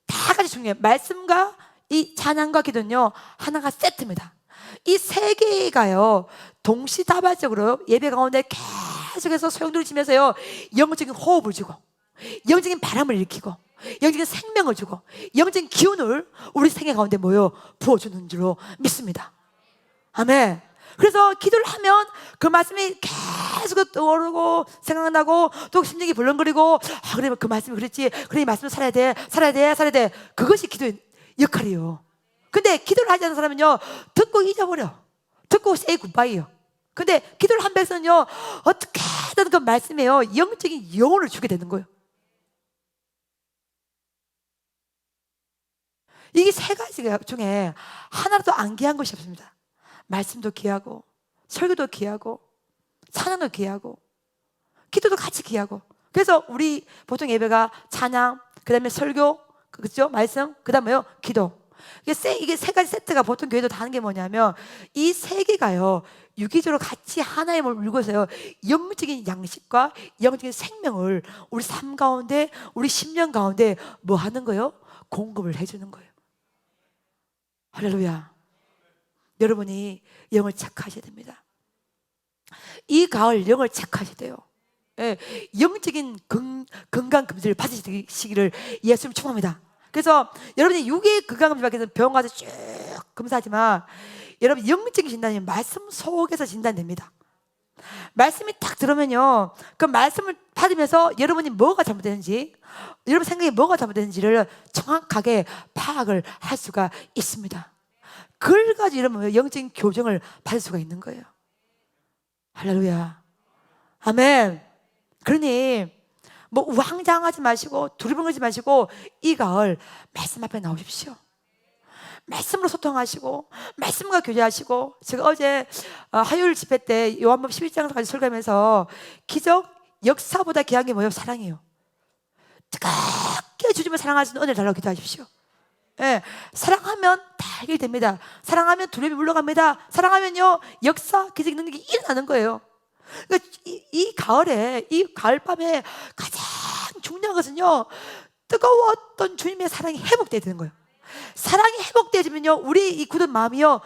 다 같이 중요해요. 말씀과 이 찬양과 기도는요 하나가 세트입니다. 이 세 개가요 동시다발적으로 예배 가운데 계속해서 소용돌이 치면서요 영적인 호흡을 주고 영적인 바람을 일으키고 영적인 생명을 주고 영적인 기운을 우리 생애 가운데 부어주는 줄로 믿습니다. 아멘. 그래서 기도를 하면 그 말씀이 계속 떠오르고 생각나고 또 심장이 벌렁거리고 그래 그 말씀이 그랬지 그래 이 말씀을 살아야 돼 그것이 기도의 역할이에요. 근데 기도를 하지 않는 사람은요 듣고 잊어버려. 듣고 say goodbye예요. 근데 기도를 한 백성은요 어떻게든 그 말씀에요 영적인 영혼을 주게 되는 거예요. 이게 세 가지 중에 하나도 안 귀한 것이 없습니다. 말씀도 귀하고 설교도 귀하고 찬양도 귀하고 기도도 같이 귀하고. 그래서 우리 보통 예배가 찬양, 그 다음에 설교, 그렇죠? 말씀, 그 다음에요 기도. 이게 세 가지 세트가 보통 교회도 다 하는 게 뭐냐면 이 세 개가요 유기적으로 같이 하나의 몸을 이루고서요 영적인 양식과 영적인 생명을 우리 삶 가운데 우리 10년 가운데 뭐 하는 거예요? 공급을 해주는 거예요. 할렐루야. 여러분이 영을 체크하셔야 됩니다. 이 가을 영을 체크하셔야 돼요. 예, 영적인 건강 검진을 받으시기를 예수님 축복합니다. 그래서 여러분이 육의 건강 검진 받기 위해서 병원 가서 쭉 검사하지만 여러분 영적인 진단이 말씀 속에서 진단됩니다. 말씀이 딱 들으면요 그 말씀을 받으면서 여러분이 뭐가 잘못되는지 여러분 생각이 뭐가 잘못되는지를 정확하게 파악을 할 수가 있습니다. 그걸 가지고 여러분 영적인 교정을 받을 수가 있는 거예요. 할렐루야. 아멘. 그러니 뭐 우왕좌왕하지 마시고 두리번거리지 마시고 이 가을 말씀 앞에 나오십시오. 말씀으로 소통하시고 말씀과 교제하시고. 제가 어제 화요일 집회 때 요한복음 11장까지 설교하면서 기적 역사보다 귀한 게 뭐예요? 사랑이에요. 뜨겁게 주님을 사랑하시는 은혜를 달라고 기도하십시오. 예, 사랑하면 다 해결됩니다. 사랑하면 두려움이 물러갑니다. 사랑하면요 역사 기적 능력이 일어나는 거예요. 그러니까 이 가을에 이 가을밤에 가장 중요한 것은요 뜨거웠던 주님의 사랑이 회복돼야 되는 거예요. 사랑이 회복되어지면요 우리 이 굳은 마음이요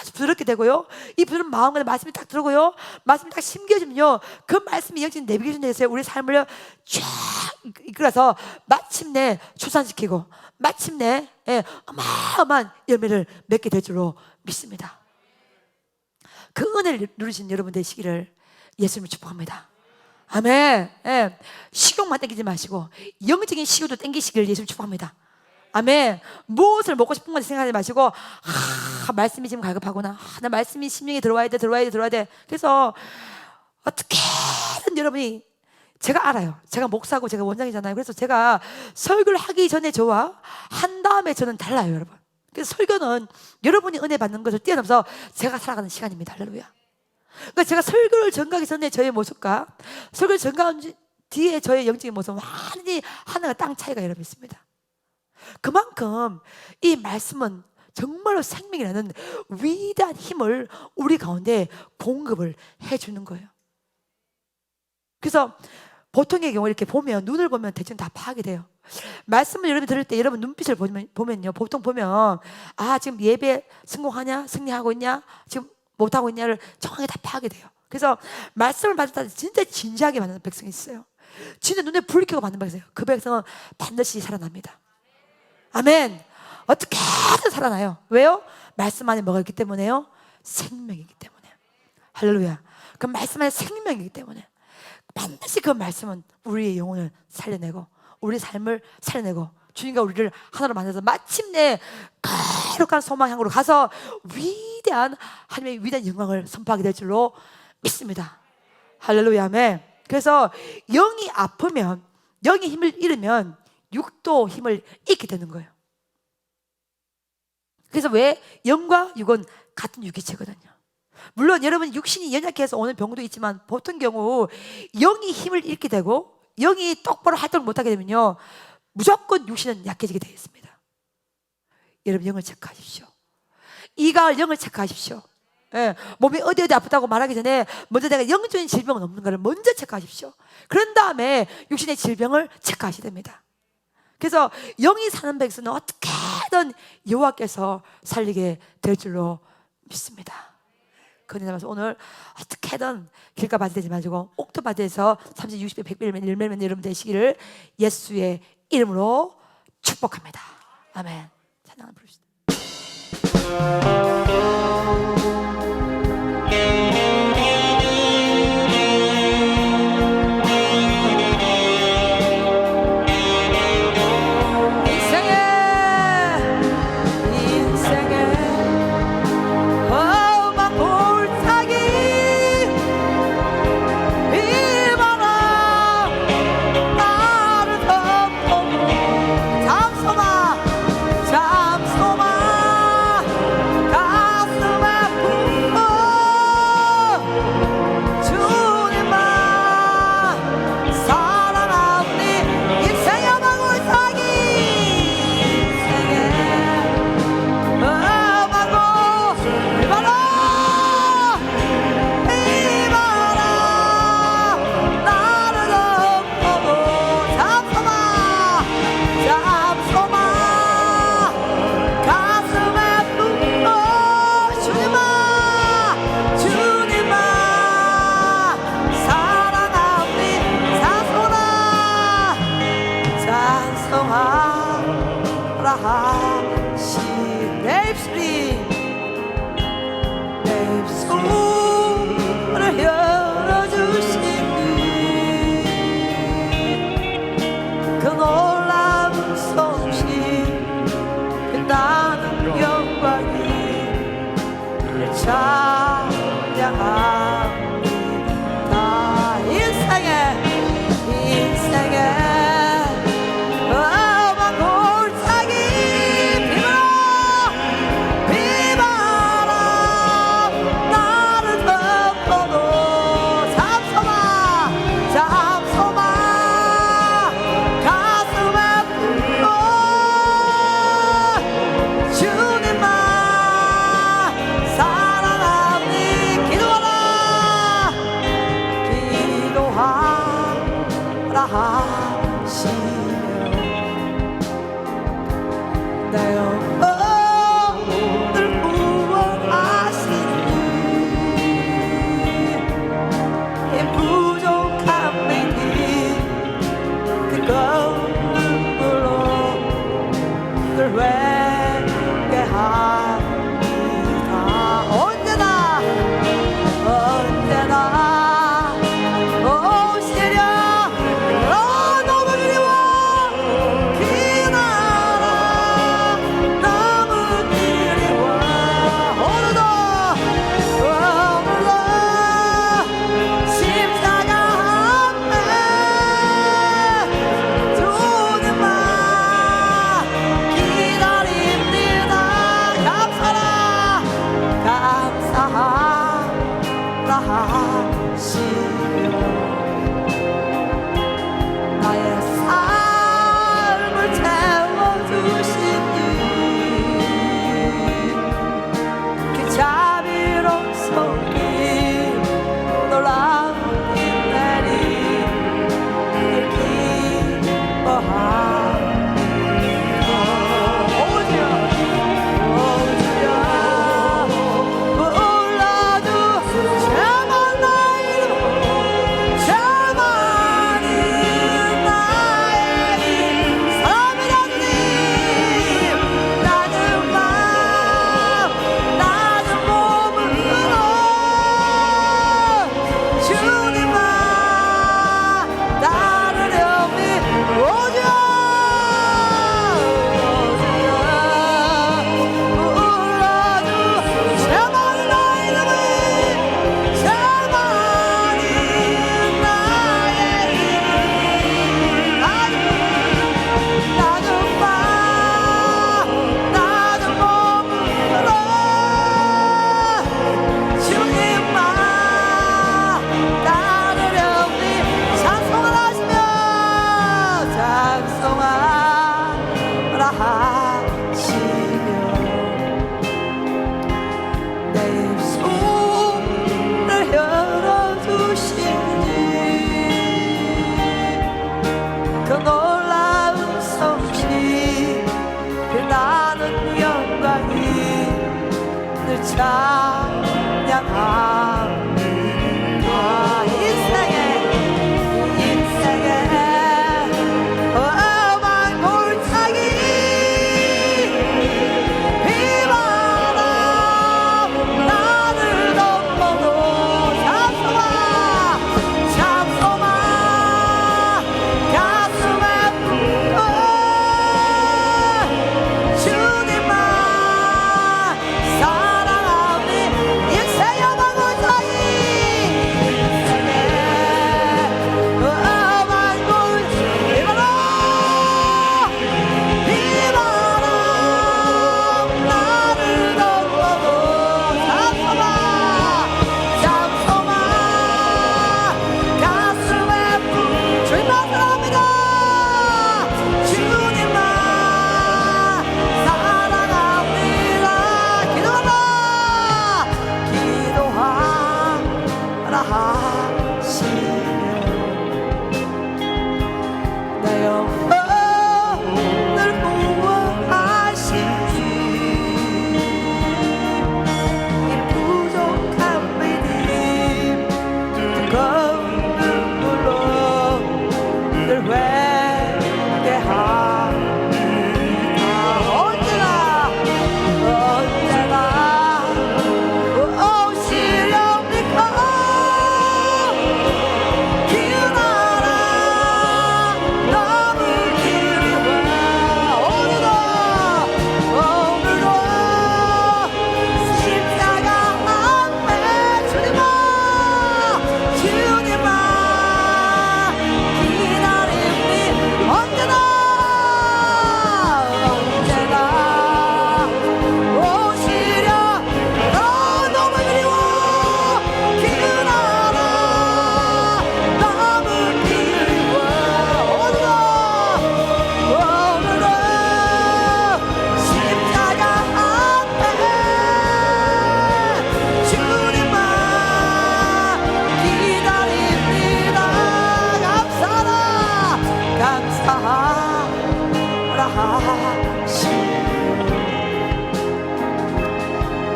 아주 부드럽게 되고요 이 부드러운 마음과 말씀이 딱 들어오고요 말씀이 딱 심겨지면요 그 말씀이 영적인 내비게이션 되어서 우리 삶을 쫙 이끌어서 마침내 출산시키고 마침내 어마어마한 열매를 맺게 될 줄로 믿습니다. 그 은혜를 누리신 여러분 되시기를 예수님을 축복합니다. 아멘. 예. 식욕만 땡기지 마시고 영적인 식욕도 땡기시길 예수님 축복합니다. 아멘. 무엇을 먹고 싶은 건지 생각하지 마시고 말씀이 지금 갈급하구나. 나 말씀이 심령에 들어와야 돼. 그래서 어떻게든 여러분이, 제가 알아요. 제가 목사고 제가 원장이잖아요. 그래서 제가 설교를 하기 전에 저와 한 다음에 저는 달라요, 여러분. 그래서 설교는 여러분이 은혜 받는 것을 뛰어넘어서 제가 살아가는 시간입니다. 할렐루야. 그러니까 제가 설교를 전가하기 전에 저의 모습과 설교를 전가한 뒤에 저의 영적인 모습은 완전히 하늘과 땅 차이가 여러분 있습니다. 그만큼 이 말씀은 정말로 생명이라는 위대한 힘을 우리 가운데 공급을 해주는 거예요. 그래서 보통의 경우 이렇게 보면, 눈을 보면 대충 다 파악이 돼요. 말씀을 여러분 들을 때 여러분 눈빛을 보면요, 보통 보면 지금 예배 성공하냐, 승리하고 있냐, 지금 못하고 있냐를 정확하게 다 파악이 돼요. 그래서 말씀을 받을 때 진짜 진지하게 받는 백성이 있어요. 진짜 눈에 불을 켜고 받는 백성이에요. 그 백성은 반드시 살아납니다. 아멘. 어떻게든 살아나요. 왜요? 말씀 안에 뭐가 있기 때문에요? 생명이기 때문에. 할렐루야. 그 말씀 안에 생명이기 때문에 반드시 그 말씀은 우리의 영혼을 살려내고 우리 삶을 살려내고 주님과 우리를 하나로 만들어서 마침내 거룩한 소망 향으로 가서 위대한 하나님의 위대한 영광을 선포하게 될 줄로 믿습니다. 할렐루야. 아멘. 그래서 영이 아프면, 영이 힘을 잃으면 육도 힘을 잃게 되는 거예요. 그래서 왜 영과 육은 같은 유기체거든요. 물론 여러분 육신이 연약해서 오는 병도 있지만 보통 경우 영이 힘을 잃게 되고 영이 똑바로 활동을 못하게 되면요, 무조건 육신은 약해지게 되어 있습니다. 여러분 영을 체크하십시오. 이 가을 영을 체크하십시오. 예, 몸이 어디 아프다고 말하기 전에 먼저 내가 영적인 질병은 없는가를 먼저 체크하십시오. 그런 다음에 육신의 질병을 체크하셔야 됩니다. 그래서 영이 사는 백성은 어떻게든 여호와께서 살리게 될 줄로 믿습니다. 그러면서 오늘 어떻게든 길가밭이 되지 마시고 옥토밭에서 30, 60배, 100배 열매면 여러분 되시기를 예수의 이름으로 축복합니다. 아멘. 찬양 부르시다. 언제나 하시며 내 입술을 열어주시니 그 놀라운 솜씨 나는 영광이 늘 찬양합니다. 인생의 험한 골짜기 비바람 나를 덮어도 잠소마 가슴에 품어 주님만 사랑하니 인생의 험한 골짜기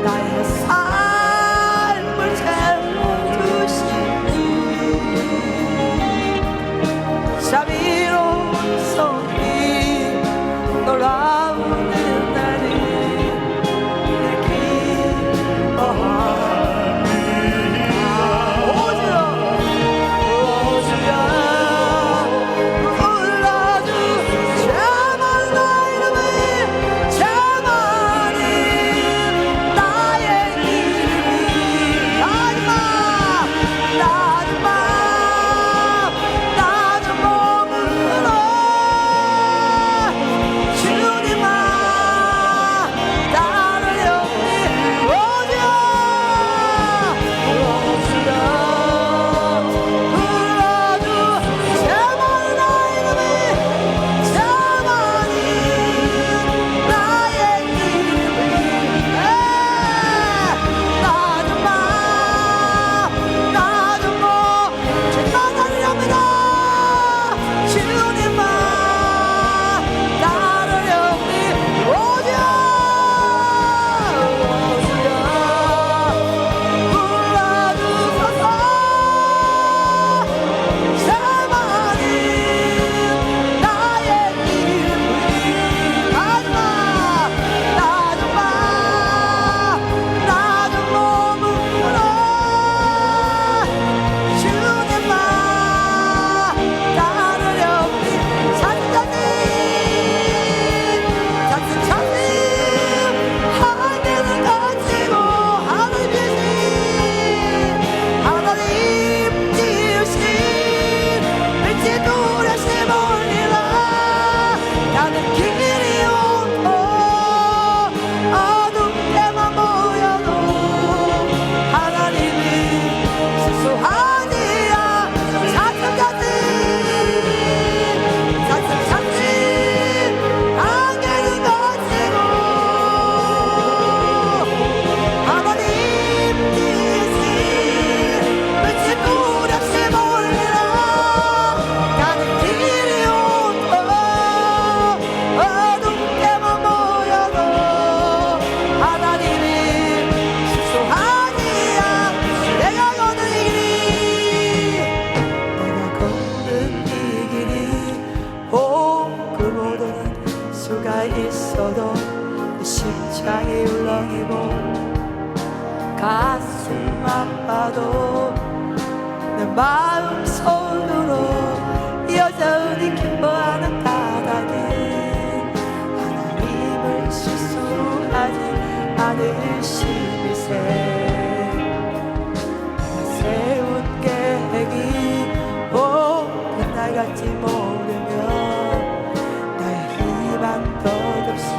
나의 삶을 채워주시니 자비로운 손이 놀라운 은혜를 기뻐합니다. 수가 있어도 내 심장이 울렁이고 가슴 아파도 내 마음 속으로 여전히 기뻐하는 까닭은 하나님을 실수하지 않으심일세. 세운 계획이 끝날 같지 모르면 나의 희망 덧없이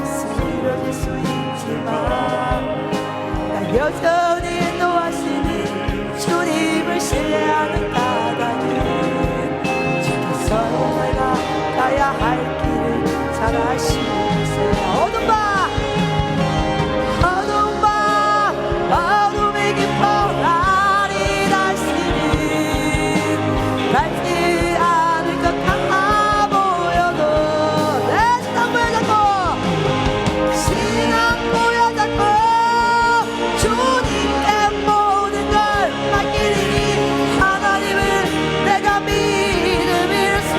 쓰러질 수 있지만 나 여전히 인도하시는 주님을 신뢰하는 까닭은 주께서 내가 가야 할 길을 잘 아시세. 어둠 봐, 어둠 봐, 어둠이 깊어 날이 다시는 밝지 않을 것 같아 보여도 내 신앙 보여잡고 신앙 보여잡고 주님께 모든 걸 맡기니 하나님을 내가 믿음일세.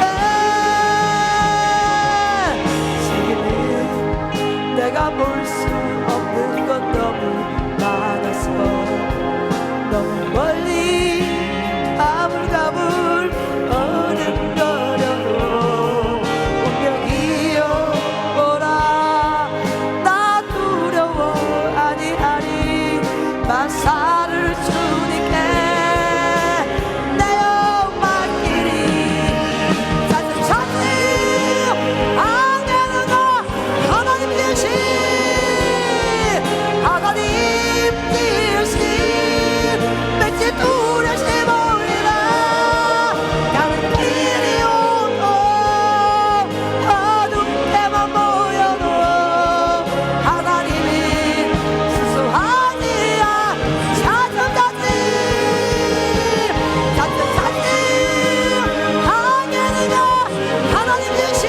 지금은 내가 볼 수 없는 건 너무 많아서 너무 멀리 가물가물 어른거려도 운명이 오라 나 두려워 아니하리 만사를 주님께 내어 맡기리. 찬송찬송 아내는 나 하나님 되신 하나님 되신 맺지 두려시 보이라. 나는 길이 오고 어둡게만 보여도 하나님이 수수하니라. 찬송찬송 찬송찬송 하나님이가 하나님 되신